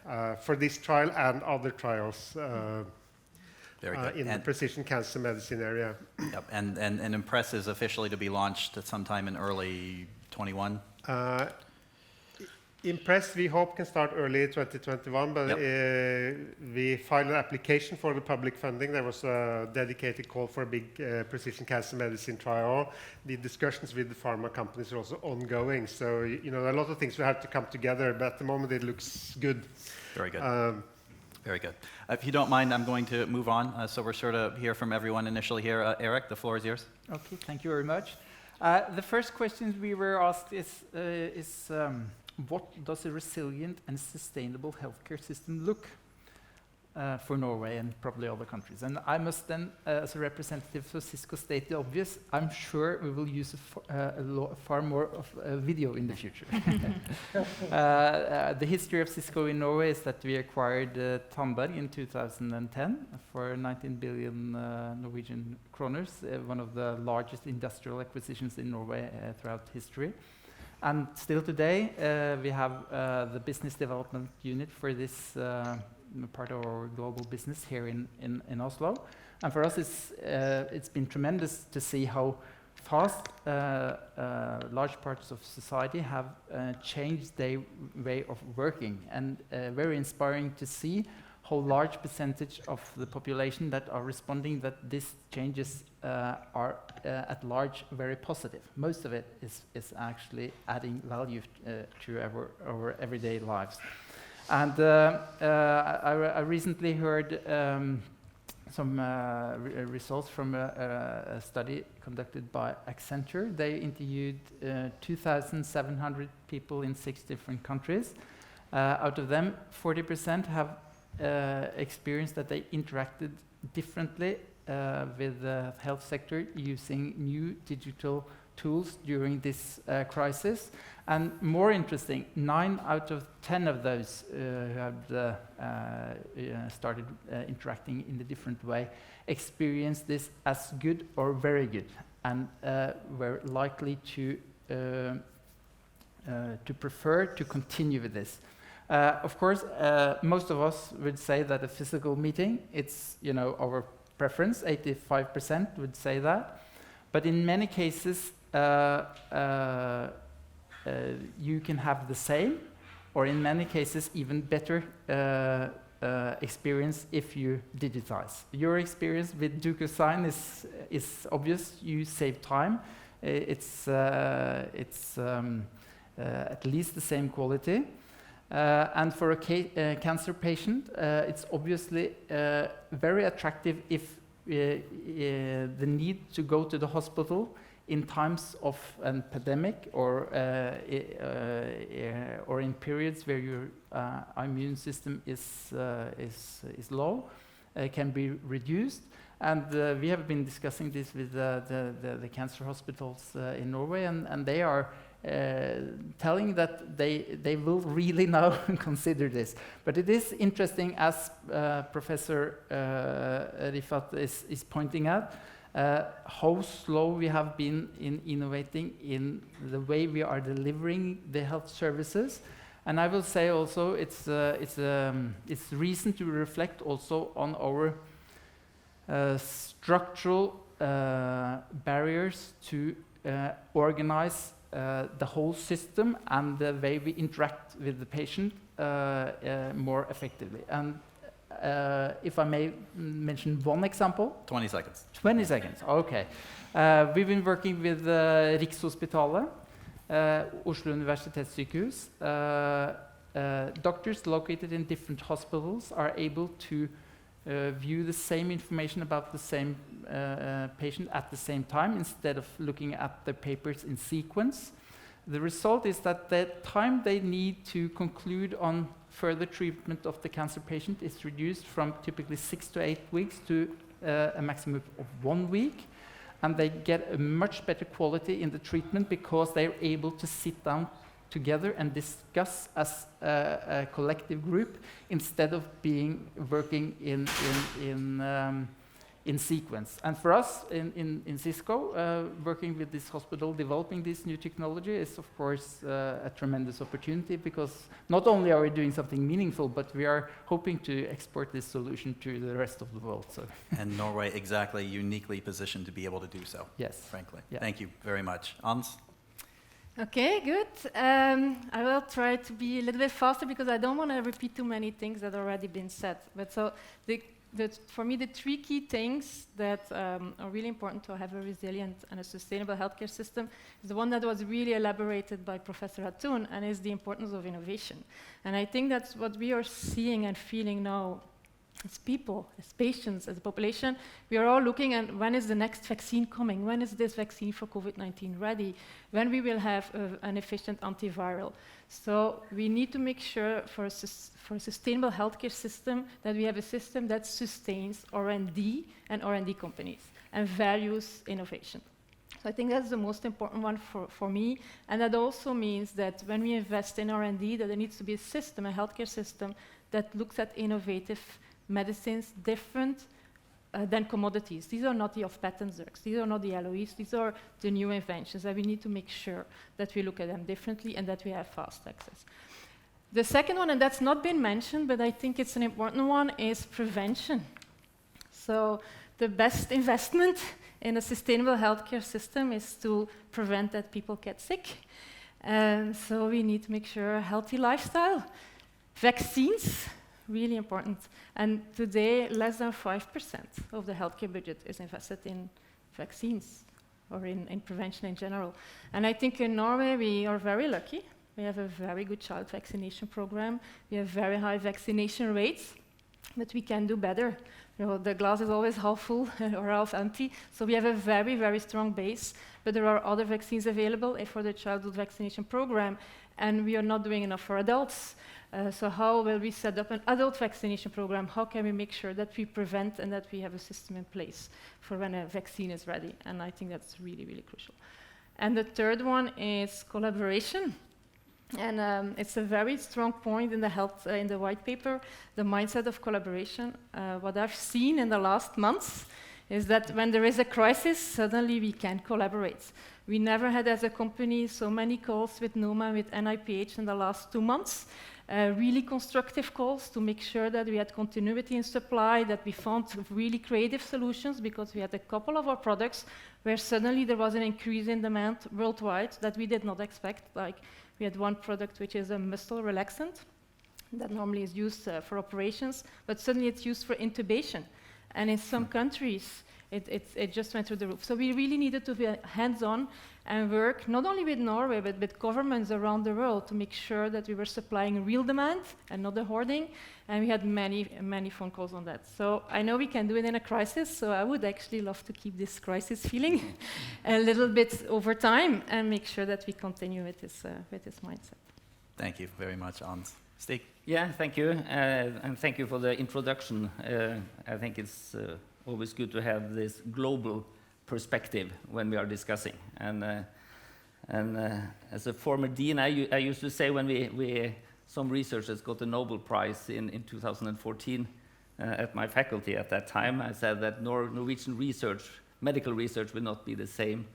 S4: For this trial and other trials
S1: Very good.
S4: in the precision cancer medicine area.
S1: Yep. And Impress is officially to be launched at sometime in early 21?
S4: Impress, we hope, can start early 2021, but we filed an application for the public funding. There was a dedicated call for a big precision cancer medicine trial. The discussions with the pharma companies are also ongoing. So, you know, a lot of things will have to come together, but at the moment it looks good.
S1: Very good. Very good. If you don't mind, I'm going to move on. So we're sure to hear from everyone initially here. Eric, the floor is yours.
S5: Okay, thank you very much. The first question we were asked is what does a resilient and sustainable healthcare system look for Norway and probably other countries? And I must then, as a representative for Cisco, state the obvious. I'm sure we will use far more of video in the future. The history of Cisco in Norway is that we acquired Tandberg in 2010 for 19 billion Norwegian kroners, one of the largest industrial acquisitions in Norway throughout history. And still today, we have the business development unit for this part of our global business here in Oslo. And for us, it's been tremendous to see how fast large parts of society have changed their way of working, and very inspiring to see how large percentage of the population that are responding that these changes are at large very positive. Most of it is actually adding value to our everyday lives. And I recently heard some results from a study conducted by Accenture. They interviewed 2,700 people in 6 different countries. Out of them, 40% have experienced that they interacted differently with the health sector using new digital tools during this crisis. And more interesting, 9 out of 10 of those who have started interacting in a different way experienced this as good or very good, and were likely to prefer to continue with this. Of course, most of us would say that a physical meeting, it's our preference. 85% would say that, but in many cases, you can have the same, or in many cases, even better experience if you digitize. Your experience with DocuSign is obvious. You save time. It's at least the same quality. And for a cancer patient, it's obviously very attractive if the need to go to the hospital in times of an pandemic or in periods where your immune system is low can be reduced. And we have been discussing this with the cancer hospitals in Norway, and they are telling that they will really now consider this. But it is interesting, as Professor Rifat is pointing out, how slow we have been in innovating in the way we are delivering the health services. And I will say also it's reason to reflect also on our structural barriers to organize the whole system and the way we interact with the patient more effectively. And if I may mention one example.
S1: 20 seconds.
S5: 20 seconds, okay. We've been working with Rikshospitalet, Oslo Universitetssykehus, doctors located in different hospitals are able to view the same information about the same patient at the same time instead of looking at the papers in sequence. The result is that the time they need to conclude on further treatment of the cancer patient is reduced from typically 6 to 8 weeks to a maximum of 1 week. And they get a much better quality in the treatment because they're able to sit down together and discuss as a collective group instead of working in sequence. And for us in Cisco, working with this hospital, developing this new technology is of course a tremendous opportunity, because not only are we doing something meaningful, but we are hoping to export this solution to the rest of the world. So.
S1: And Norway exactly uniquely positioned to be able to do so.
S5: Yes.
S1: Frankly.
S5: Yeah.
S1: Thank you very much. Hans?
S6: Okay, good. I will try to be a little bit faster because I don't want to repeat too many things that already been said. But so for me, the 3 key things that are really important to have a resilient and a sustainable healthcare system is the one that was really elaborated by Professor Hatun, and is the importance of innovation. And I think that's what we are seeing and feeling now as people, as patients, as a population. We are all looking at when is the next vaccine coming? When is this vaccine for COVID-19 ready? When we will have an efficient antiviral? So we need to make sure for a sustainable healthcare system that we have a system that sustains R&D and R&D companies and values innovation. So I think that's the most important one for me. And that also means that when we invest in R&D, that there needs to be a system, a healthcare system, that looks at innovative medicines different than commodities. These are not the off-patent drugs. These are not the LOEs. These are the new inventions, and we need to make sure that we look at them differently and that we have fast access. The second one, and that's not been mentioned, but I think it's an important one, is prevention. So the best investment in a sustainable healthcare system is to prevent that people get sick. So we need to make sure a healthy lifestyle. Vaccines, really important. And today, less than 5% of the healthcare budget is invested in vaccines or in prevention in general. And I think in Norway, we are very lucky. We have a very good child vaccination program. We have very high vaccination rates, but we can do better. You know, the glass is always half full or half empty. So we have a very, very strong base, but there are other vaccines available for the childhood vaccination program, and we are not doing enough for adults. So how will we set up an adult vaccination program? How can we make sure that we prevent and that we have a system in place for when a vaccine is ready? And I think that's really, really crucial. And the third one is collaboration. And it's a very strong point in the health, in the white paper, the mindset of collaboration. What I've seen in the last months is that when there is a crisis, suddenly we can collaborate. We never had as a company so many calls with NOMA, with NIPH in the last 2 months. Really constructive calls to make sure that we had continuity in supply, that we found really creative solutions, because we had a couple of our products where suddenly there was an increase in demand worldwide that we did not expect. Like we had one product which is a muscle relaxant that normally is used for operations, but suddenly it's used for intubation. And in some countries, it just went through the roof. So we really needed to be hands-on and work not only with Norway, but with governments around the world to make sure that we were supplying real demand and not the hoarding. And we had many, many phone calls on that. So I know we can do it in a crisis, so I would actually love to keep this crisis feeling a little bit over time and make sure that we continue with this mindset.
S1: Thank you very much, Hans. Stig?
S7: Yeah, thank you. And thank you for the introduction. I think it's always good to have this global perspective when we are discussing. And as a former dean, I used to say when some researchers got the Nobel Prize in 2014 at my faculty at that time, I said that Norwegian research, medical research, will not be the same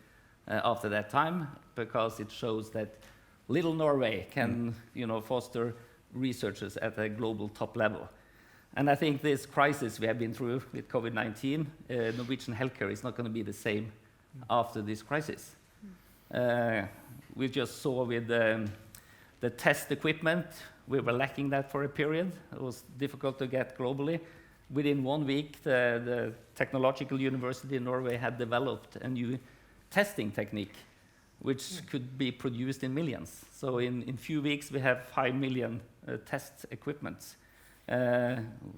S7: after that time, because it shows that little Norway can foster researchers at a global top level. And I think this crisis we have been through with COVID-19, Norwegian healthcare is not going to be the same after this crisis. We just saw with the test equipment, we were lacking that for a period. It was difficult to get globally. Within 1 week, the Technological University in Norway had developed a new testing technique, which could be produced in millions. So in few weeks, we have 5 million test equipment.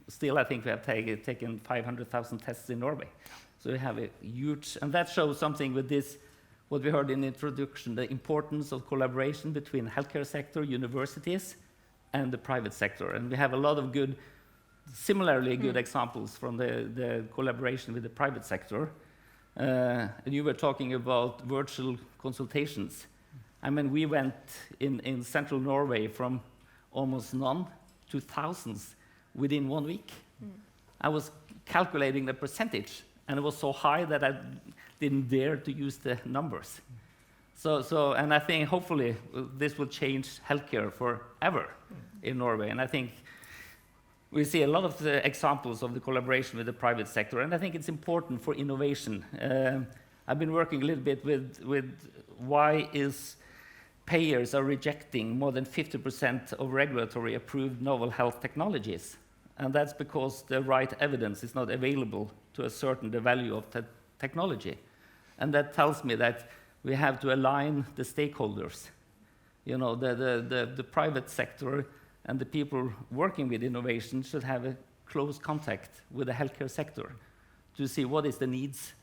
S7: Still, I think we have taken 500,000 tests in Norway. So we have a huge, and that shows something with this, what we heard in the introduction, the importance of collaboration between healthcare sector, universities, and the private sector. And we have a lot of good, similarly good examples from the collaboration with the private sector. And you were talking about virtual consultations. I mean, we went in central Norway from almost none to thousands within 1 week. I was calculating the percentage, and it was so high that I didn't dare to use the numbers. And I think hopefully this will change healthcare forever in Norway. And I think we see a lot of the examples of the collaboration with the private sector, and I think it's important for innovation. I've been working a little bit with why is payers are rejecting more than 50% of regulatory approved novel health technologies. And that's because the right evidence is not available to ascertain the value of technology. And that tells me that we have to align the stakeholders. You know, the private sector and the people working with innovation should have a close contact with the healthcare sector to see what is the needs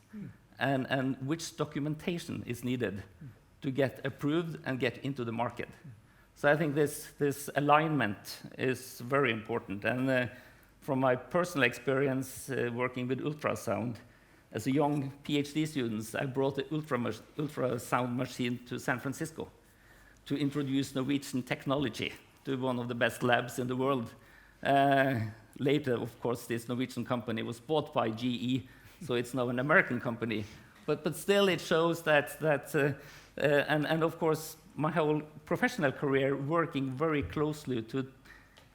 S7: and which documentation is needed to get approved and get into the market. So I think this alignment is very important. And from my personal experience working with ultrasound, as a young PhD student, I brought the ultrasound machine to San Francisco to introduce Norwegian technology to one of the best labs in the world. Later, of course, this Norwegian company was bought by GE, so it's now an American company. But still, it shows that and of course, my whole professional career working very closely to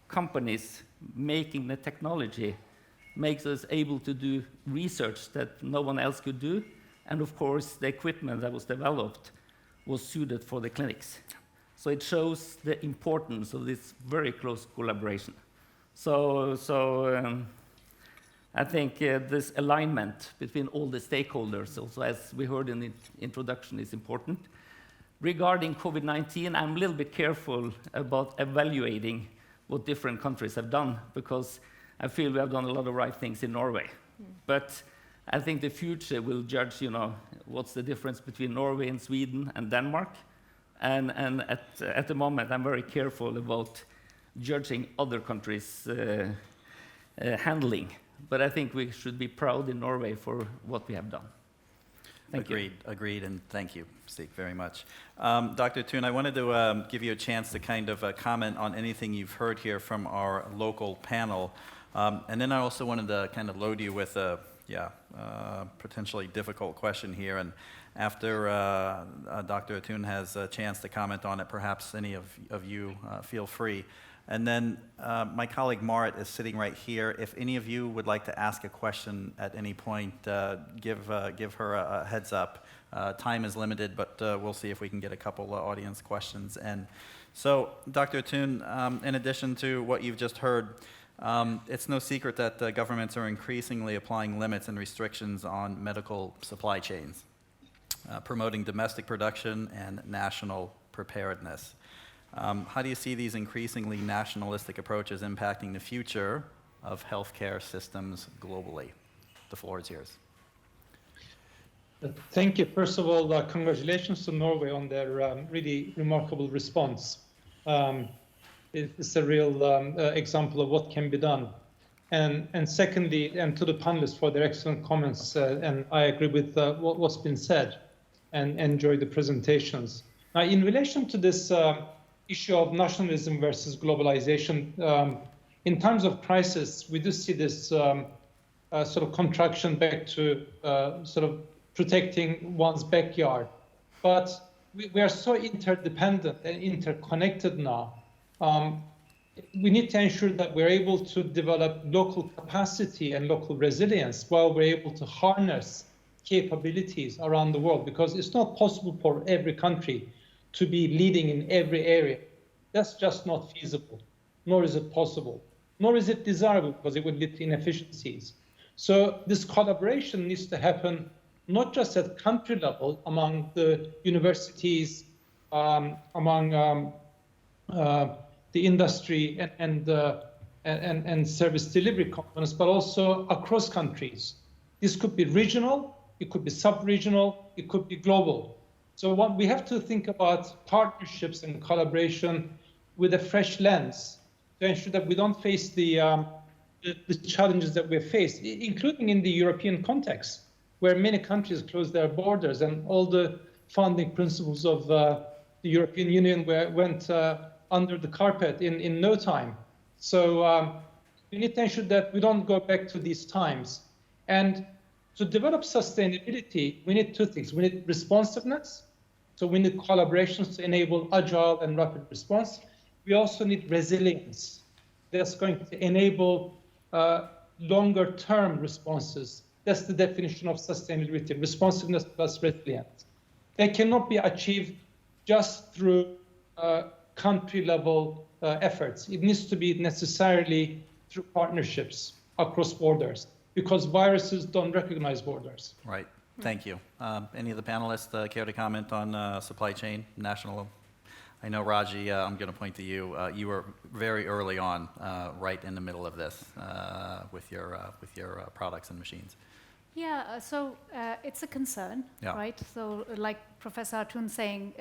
S7: companies making the technology makes us able to do research that no one else could do. And of course, the equipment that was developed was suited for the clinics. So it shows the importance of this very close collaboration. I think this alignment between all the stakeholders, also as we heard in the introduction, is important. Regarding COVID-19, I'm a little bit careful about evaluating what different countries have done, because I feel we have done a lot of right things in Norway. But I think the future will judge, you know, what's the difference between Norway and Sweden and Denmark. And at the moment, I'm very careful about judging other countries' handling. But I think we should be proud in Norway for what we have done. Thank you.
S1: Agreed, and thank you, Stig, very much. Dr. Thun, I wanted to give you a chance to kind of comment on anything you've heard here from our local panel. And then I also wanted to kind of load you with a potentially difficult question here. And after Dr. Thun has a chance to comment on it, perhaps any of you feel free. And then my colleague Marit is sitting right here. If any of you would like to ask a question at any point, give her a heads up. Time is limited, but we'll see if we can get a couple audience questions. And so, Dr. Thun, in addition to what you've just heard, it's no secret that governments are increasingly applying limits and restrictions on medical supply chains, promoting domestic production and national preparedness. How do you see these increasingly nationalistic approaches impacting the future of healthcare systems globally? The floor is yours.
S2: Thank you. First of all, congratulations to Norway on their really remarkable response. It's a real example of what can be done. And secondly, and to the panelists for their excellent comments, and I agree with what's been said and enjoy the presentations. Now, in relation to this issue of nationalism versus globalization, in times of crisis, we do see this sort of contraction back to sort of protecting one's backyard. But we are so interdependent and interconnected now. We need to ensure that we're able to develop local capacity and local resilience while we're able to harness capabilities around the world, because it's not possible for every country to be leading in every area. That's just not feasible, nor is it possible, nor is it desirable, because it would lead to inefficiencies. So this collaboration needs to happen not just at country level among the universities, among the industry and service delivery components, but also across countries. This could be regional, it could be sub-regional, it could be global. So what we have to think about partnerships and collaboration with a fresh lens to ensure that we don't face the challenges that we've faced, including in the European context, where many countries closed their borders and all the founding principles of the European Union went under the carpet in no time. So we need to ensure that we don't go back to these times. And to develop sustainability, we need two things. We need responsiveness. So we need collaborations to enable agile and rapid response. We also need resilience. That's going to enable longer term responses. That's the definition of sustainability, responsiveness plus resilience. They cannot be achieved just through country level efforts. It needs to be necessarily through partnerships across borders, because viruses don't recognize borders.
S1: Right. Thank you. Any of the panelists care to comment on supply chain, national? I know, Raji, I'm going to point to you. You were very early on, right in the middle of this, with your products and machines.
S3: Yeah, so it's a concern,
S1: Yeah.
S3: right? So like Professor Atun saying,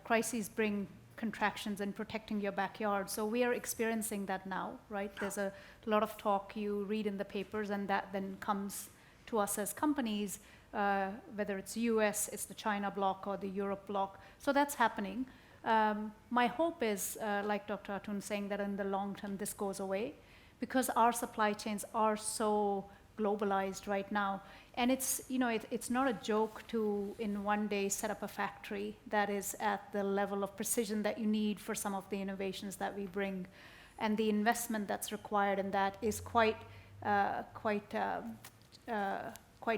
S3: crises bring contractions and protecting your backyard. So we are experiencing that now, right? There's a lot of talk you read in the papers, and that then comes to us as companies, whether it's US, it's the China bloc or the Europe bloc. So that's happening. My hope is, like Dr. Atun saying, that in the long term this goes away, because our supply chains are so globalized right now. And it's, you know, it's not a joke to, in one day, set up a factory that is at the level of precision that you need for some of the innovations that we bring. And the investment that's required in that is quite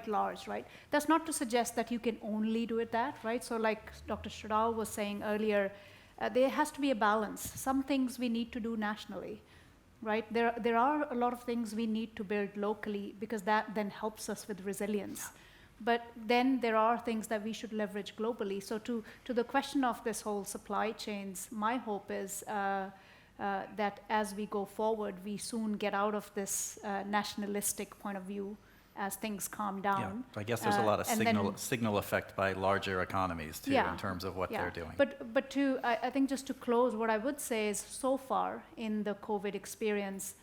S3: large, right? That's not to suggest that you can only do it that, right? So like Dr. Shradal was saying earlier, there has to be a balance. Some things we need to do nationally, right? There are a lot of things we need to build locally, because that then helps us with resilience. But then there are things that we should leverage globally. So to the question of this whole supply chains, my hope is that as we go forward, we soon get out of this nationalistic point of view as things calm
S1: Yeah.
S3: down.
S1: I guess there's a lot of
S3: and then-
S1: signal effect by larger economies, too,
S3: Yeah.
S1: in terms of what they're doing.
S3: But I think just to close, what I would say is, so far in the COVID experience,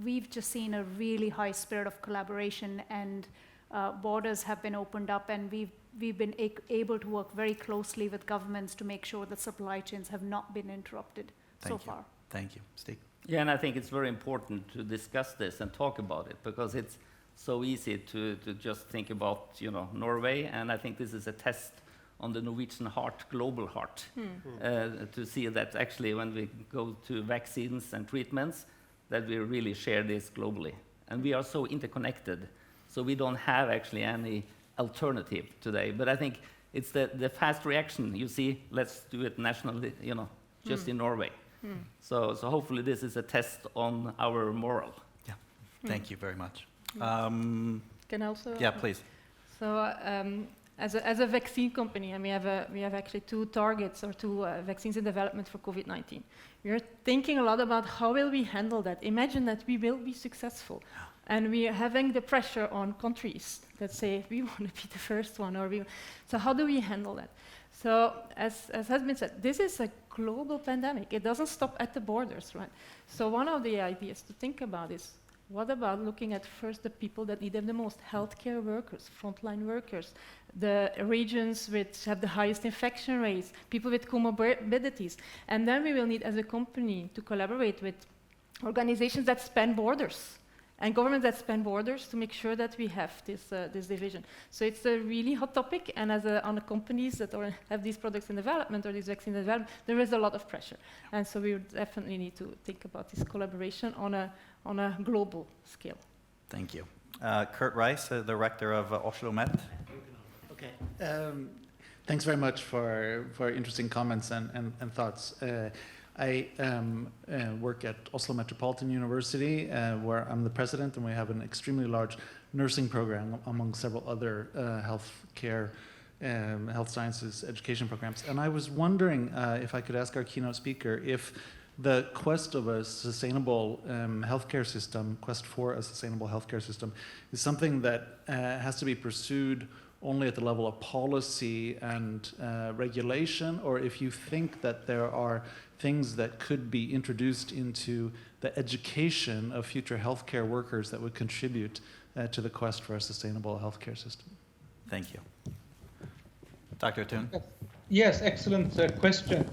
S3: we've just seen a really high spirit of collaboration, and borders have been opened up, and we've been able to work very closely with governments to make sure that supply chains have not been interrupted so far.
S1: Thank you. Steve?
S7: Yeah, and I think it's very important to discuss this and talk about it, because it's so easy to just think about, you know, Norway, and I think this is a test on the Norwegian heart, global heart, to see that actually when we go to vaccines and treatments, that we really share this globally. And we are so interconnected, so we don't have actually any alternative today. But I think it's the fast reaction. You see, let's do it nationally, you know, just in Norway. So hopefully this is a test on our moral.
S1: Yeah. Thank you very much.
S6: Can I also?
S1: Yeah, please.
S6: So as a vaccine company, and we have actually two targets, or two vaccines in development for COVID-19. We are thinking a lot about how will we handle that. Imagine that we will be successful, and we are having the pressure on countries that say we want to be the first one, so how do we handle that? So as has been said, this is a global pandemic. It doesn't stop at the borders, right? So one of the ideas to think about is, what about looking at first the people that need them the most? Healthcare workers, frontline workers, the regions which have the highest infection rates, people with comorbidities. And then we will need, as a company, to collaborate with organizations that span borders and governments that span borders to make sure that we have this division. So it's a really hot topic, and on the companies that have these products in development or these vaccines in development, there is a lot of pressure. And so we would definitely need to think about this collaboration on a global scale.
S1: Thank you. Kurt Rice, the rector of Oslo Met.
S8: Okay. Thanks very much for interesting comments and thoughts. I work at Oslo Metropolitan University, where I'm the president, and we have an extremely large nursing program among several other health sciences education programs. And I was wondering if I could ask our keynote speaker if the quest of a sustainable healthcare system, quest for a sustainable healthcare system, is something that has to be pursued only at the level of policy and regulation, or if you think that there are things that could be introduced into the education of future healthcare workers that would contribute to the quest for a sustainable healthcare system.
S1: Thank you. Dr. Thun?
S2: Yes, excellent question.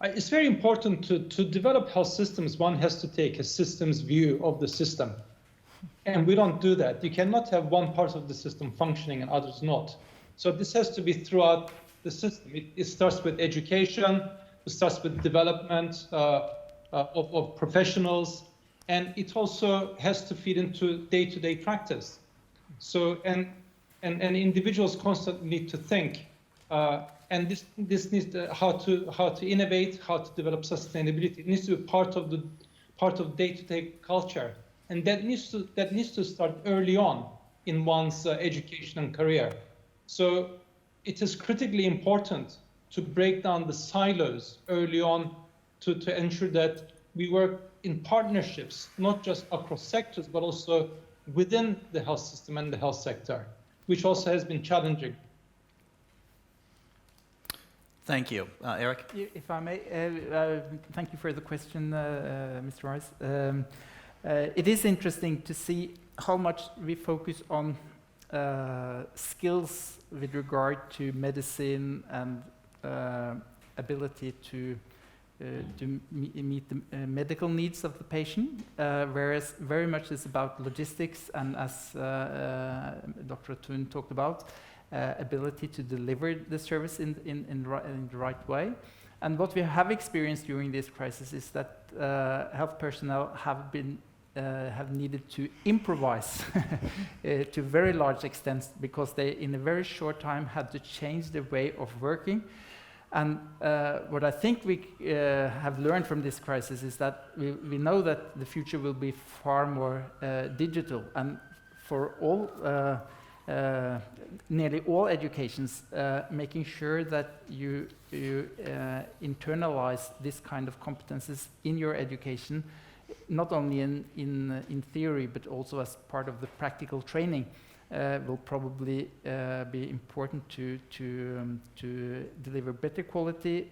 S2: It's very important to develop health systems. One has to take a systems view of the system. And we don't do that. You cannot have one part of the system functioning and others not. So this has to be throughout the system. It starts with education, it starts with development of professionals, and it also has to feed into day-to-day practice. So, and individuals constantly need to think, and this needs how to innovate, how to develop sustainability. It needs to be part of day-to-day culture. And that needs to start early on in one's education and career. So it is critically important to break down the silos early on to ensure that we work in partnerships, not just across sectors, but also within the health system and the health sector, which also has been challenging.
S1: Thank you. Eric?
S5: If I may, thank you for the question, Mr. Rice. It is interesting to see how much we focus on skills with regard to medicine and ability to meet the medical needs of the patient, whereas very much is about logistics and, as Dr. Thun talked about, ability to deliver the service in the right way. And what we have experienced during this crisis is that health personnel have needed to improvise to very large extent, because they, in a very short time, had to change their way of working. And what I think we have learned from this crisis is that we know that the future will be far more digital, and for all nearly all educations, making sure that you internalize this kind of competences in your education, not only in theory, but also as part of the practical training, will probably be important to deliver better quality,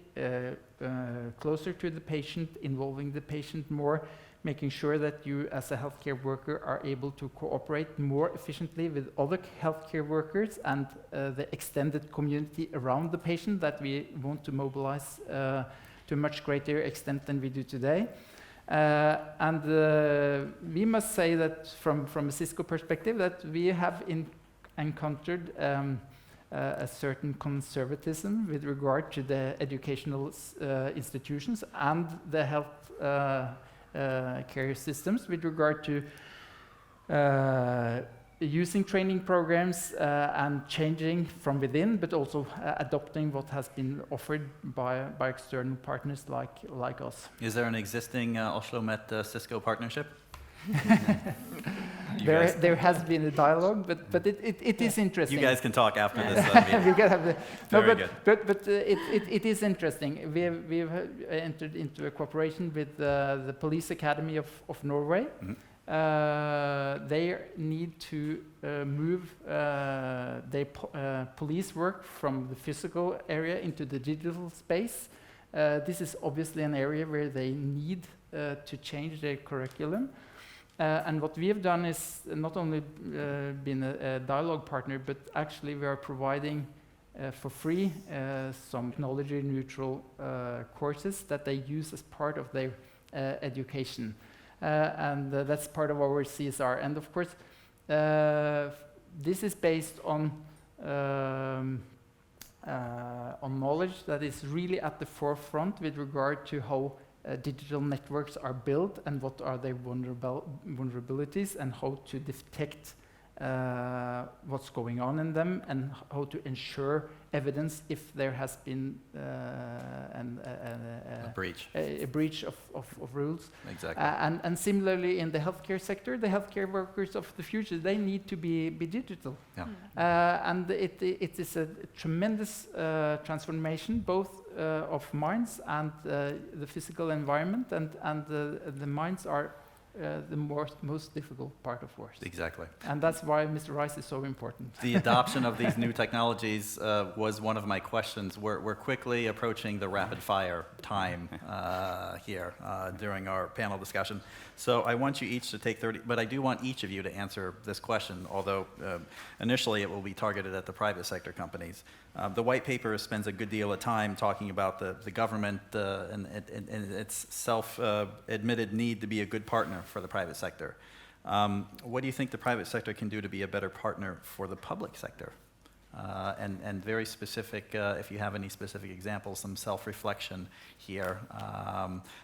S5: closer to the patient, involving the patient more, making sure that you as a healthcare worker are able to cooperate more efficiently with other healthcare workers and the extended community around the patient that we want to mobilize to a much greater extent than we do today. And we must say that from a Cisco perspective, that we have encountered a certain conservatism with regard to the educational institutions and the health care systems with regard to using training programs and changing from within, but also adopting what has been offered by external partners like us.
S1: Is there an existing Oslo Met Cisco partnership?
S5: There has been a dialogue, but it is interesting.
S1: You guys can talk after this meeting.
S5: But it is interesting. We've entered into a cooperation with the Police Academy of Norway. Mm-hmm. They need to move their police work from the physical area into the digital space. This is obviously an area where they need to change their curriculum. And what we have done is not only been a dialogue partner, but actually we are providing for free some technology-neutral courses that they use as part of their education. And that's part of our CSR. And of course, this is based on knowledge that is really at the forefront with regard to how digital networks are built and what are their vulnerabilities and how to detect what's going on in them and how to ensure evidence if there has been a breach of rules.
S1: Exactly.
S5: And similarly in the healthcare sector, the healthcare workers of the future, they need to be digital. Yeah. And it is a tremendous transformation, both of minds and the physical environment, and the minds are the most difficult part of course.
S1: Exactly.
S5: And that's why Mr. Rice is so important.
S1: The adoption of these new technologies was one of my questions. We're quickly approaching the rapid fire time here during our panel discussion. So I want you each to take 30, but I do want each of you to answer this question, although initially it will be targeted at the private sector companies. The white paper spends a good deal of time talking about the government and its self-admitted need to be a good partner for the private sector. What do you think the private sector can do to be a better partner for the public sector? And very specific, if you have any specific examples, some self-reflection here.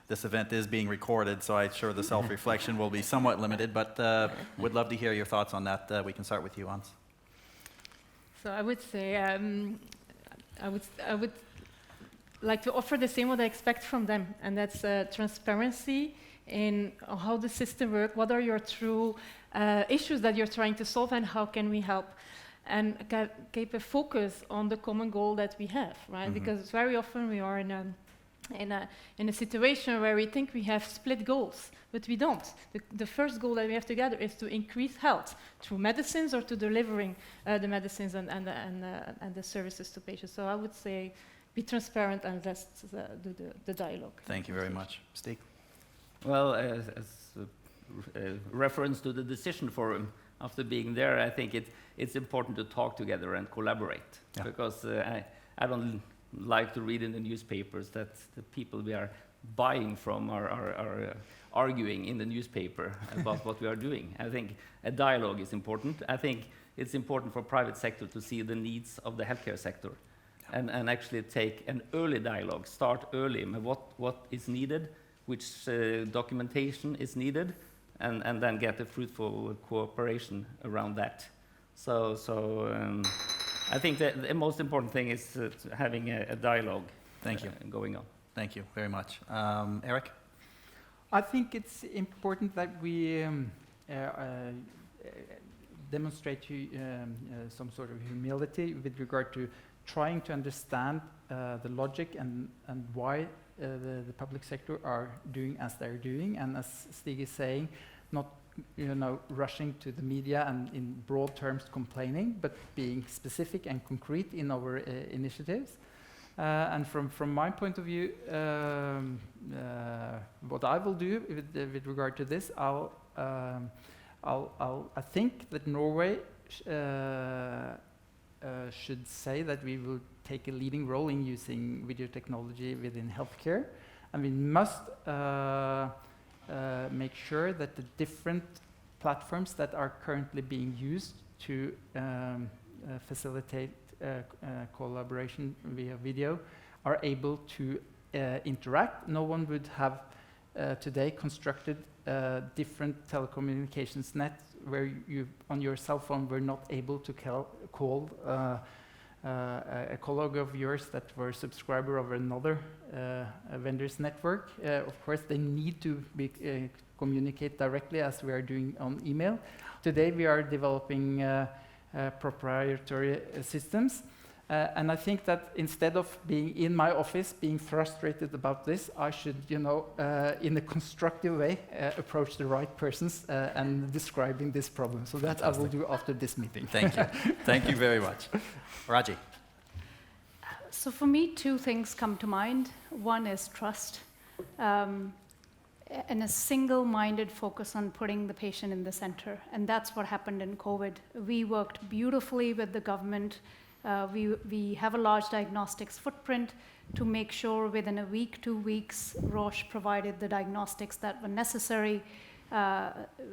S1: This event is being recorded, so I'm sure the self-reflection will be somewhat limited, but would love to hear your thoughts on that. We can start with you, Hans.
S6: So I would say I would like to offer the same what I expect from them, and that's transparency in how the system works, what are your true issues that you're trying to solve, and how can we help, and keep a focus on the common goal that we have, right?
S1: Mm-hmm.
S6: Because very often we are in a situation where we think we have split goals, but we don't. The first goal that we have together is to increase health through medicines or to delivering the medicines and the services to patients. So I would say be transparent and let's do the dialogue.
S1: Thank you very much. Stig?
S7: Well, as a reference to the decision forum, after being there, I think it's important to talk together and collaborate.
S1: Yeah.
S7: Because I don't like to read in the newspapers that the people we are buying from are arguing in the newspaper about what we are doing. I think a dialogue is important. I think it's important for private sector to see the needs of the healthcare sector, and actually take an early dialogue, start early, what is needed, which documentation is needed, and then get a fruitful cooperation around that. So I think that the most important thing is having a dialogue.
S1: Thank you.
S7: Going on.
S1: Thank you very much. Eric?
S5: I think it's important that we demonstrate some sort of humility with regard to trying to understand the logic and why the public sector are doing as they're doing, and as Stig is saying, not rushing to the media and in broad terms complaining, but being specific and concrete in our initiatives. And from my point of view, what I will do with regard to this, I think that Norway should say that we will take a leading role in using video technology within healthcare, and we must make sure that the different platforms that are currently being used to facilitate collaboration via video are able to interact. No one would have today constructed different telecommunications net where you on your cell phone were not able to call a colleague of yours that were a subscriber of another vendor's network. Of course, they need to communicate directly as we are doing on email. Today, we are developing proprietary systems. And I think that instead of being in my office, being frustrated about this, I should, in a constructive way, approach the right persons and describing this problem. So that I will do after this meeting.
S1: Thank you. Thank you very much. Raji?
S3: So for me, two things come to mind. One is trust, and a single-minded focus on putting the patient in the center. And that's what happened in COVID. We worked beautifully with the government. We have a large diagnostics footprint to make sure within a week, 2 weeks, Roche provided the diagnostics that were necessary.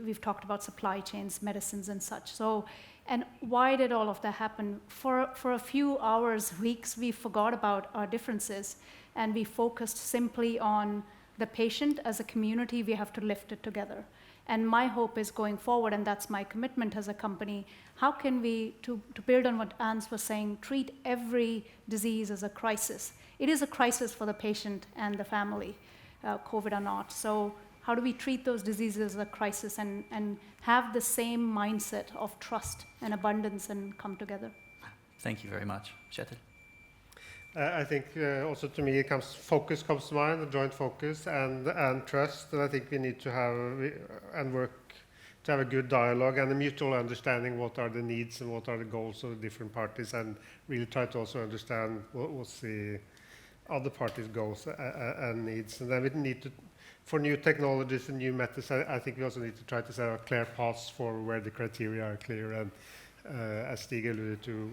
S3: We've talked about supply chains, medicines, and such. So, and why did all of that happen? For a few hours, weeks, we forgot about our differences, and we focused simply on the patient. As a community, we have to lift it together. And my hope is going forward, and that's my commitment as a company, how can we, to build on what Ans was saying, treat every disease as a crisis? It is a crisis for the patient and the family, COVID or not. So how do we treat those diseases as a crisis and have the same mindset of trust and abundance and come together?
S1: Thank you very much. Kjetil?
S4: I think also to me focus comes to mind, the joint focus and trust. And I think we need to have and work to have a good dialogue and a mutual understanding what are the needs and what are the goals of the different parties, and really try to also understand what's the other parties' goals and needs. And then we need to, for new technologies and new methods, I think we also need to try to set out clear paths for where the criteria are clear. And as Stig alluded to,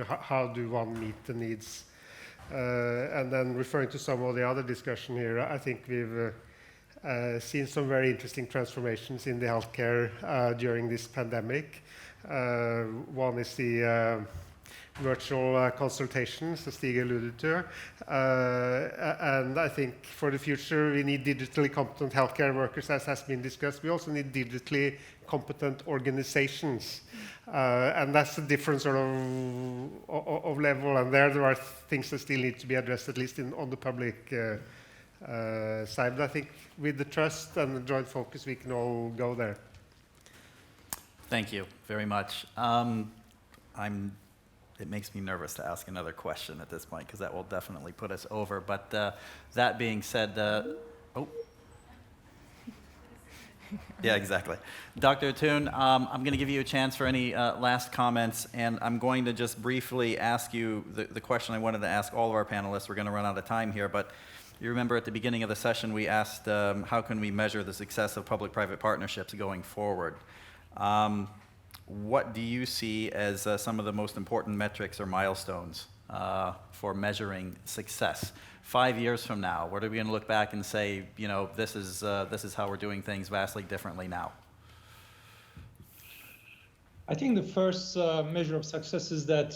S4: how do one meet the needs? And then referring to some of the other discussion here, I think we've seen some very interesting transformations in the healthcare during this pandemic. One is the virtual consultations, as Stig alluded to. And I think for the future, we need digitally competent healthcare workers, as has been discussed. We also need digitally competent organizations. And that's a different sort of level. And there are things that still need to be addressed, at least on the public side. But I think with the trust and the joint focus, we can all go there.
S1: Thank you very much. It makes me nervous to ask another question at this point, because that will definitely put us over. But that being said, yeah, exactly. Dr. Thun, I'm going to give you a chance for any last comments, and I'm going to just briefly ask you the question I wanted to ask all of our panelists. We're going to run out of time here, but you remember at the beginning of the session we asked how can we measure the success of public-private partnerships going forward? What do you see as some of the most important metrics or milestones for measuring success? 5 years from now, what are we going to look back and say, this is how we're doing things vastly differently now?
S2: I think the first measure of success is that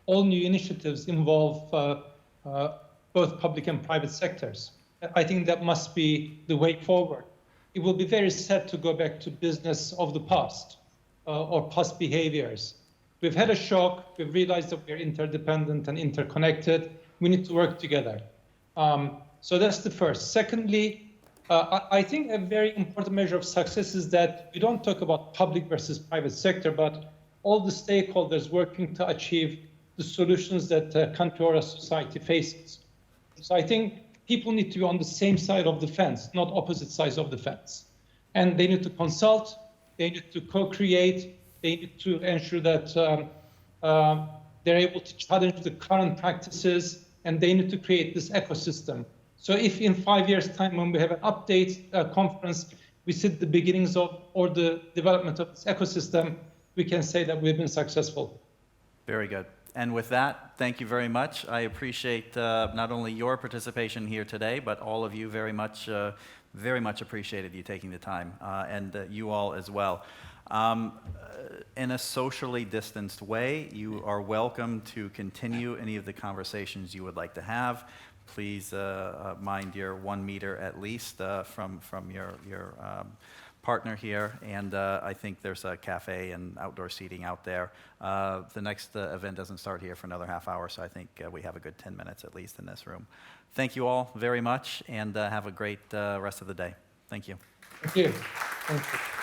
S2: all new initiatives involve both public and private sectors. I think that must be the way forward. It will be very sad to go back to business of the past. Or past behaviors. We've had a shock. We've realized that we're interdependent and interconnected. We need to work together. So that's the first. Secondly, I think a very important measure of success is that we don't talk about public versus private sector, but all the stakeholders working to achieve the solutions that a country or a society faces. So I think people need to be on the same side of the fence, not opposite sides of the fence. And they need to consult. They need to co-create. They need to ensure that they're able to challenge the current practices, and they need to create this ecosystem. So if in 5 years' time, when we have an update conference, we see the beginnings of or the development of this ecosystem, we can say that we've been successful.
S1: Very good. And with that, thank you very much. I appreciate not only your participation here today, but all of you very much appreciated you taking the time, and you all as well. In a socially distanced way, you are welcome to continue any of the conversations you would like to have. Please mind your 1 meter at least from your partner here, and I think there's a cafe and outdoor seating out there. The next event doesn't start here for another half hour, so I think we have a good 10 minutes at least in this room. Thank you all very much, and have a great rest of the day. Thank you.
S2: Thank you. Thank you.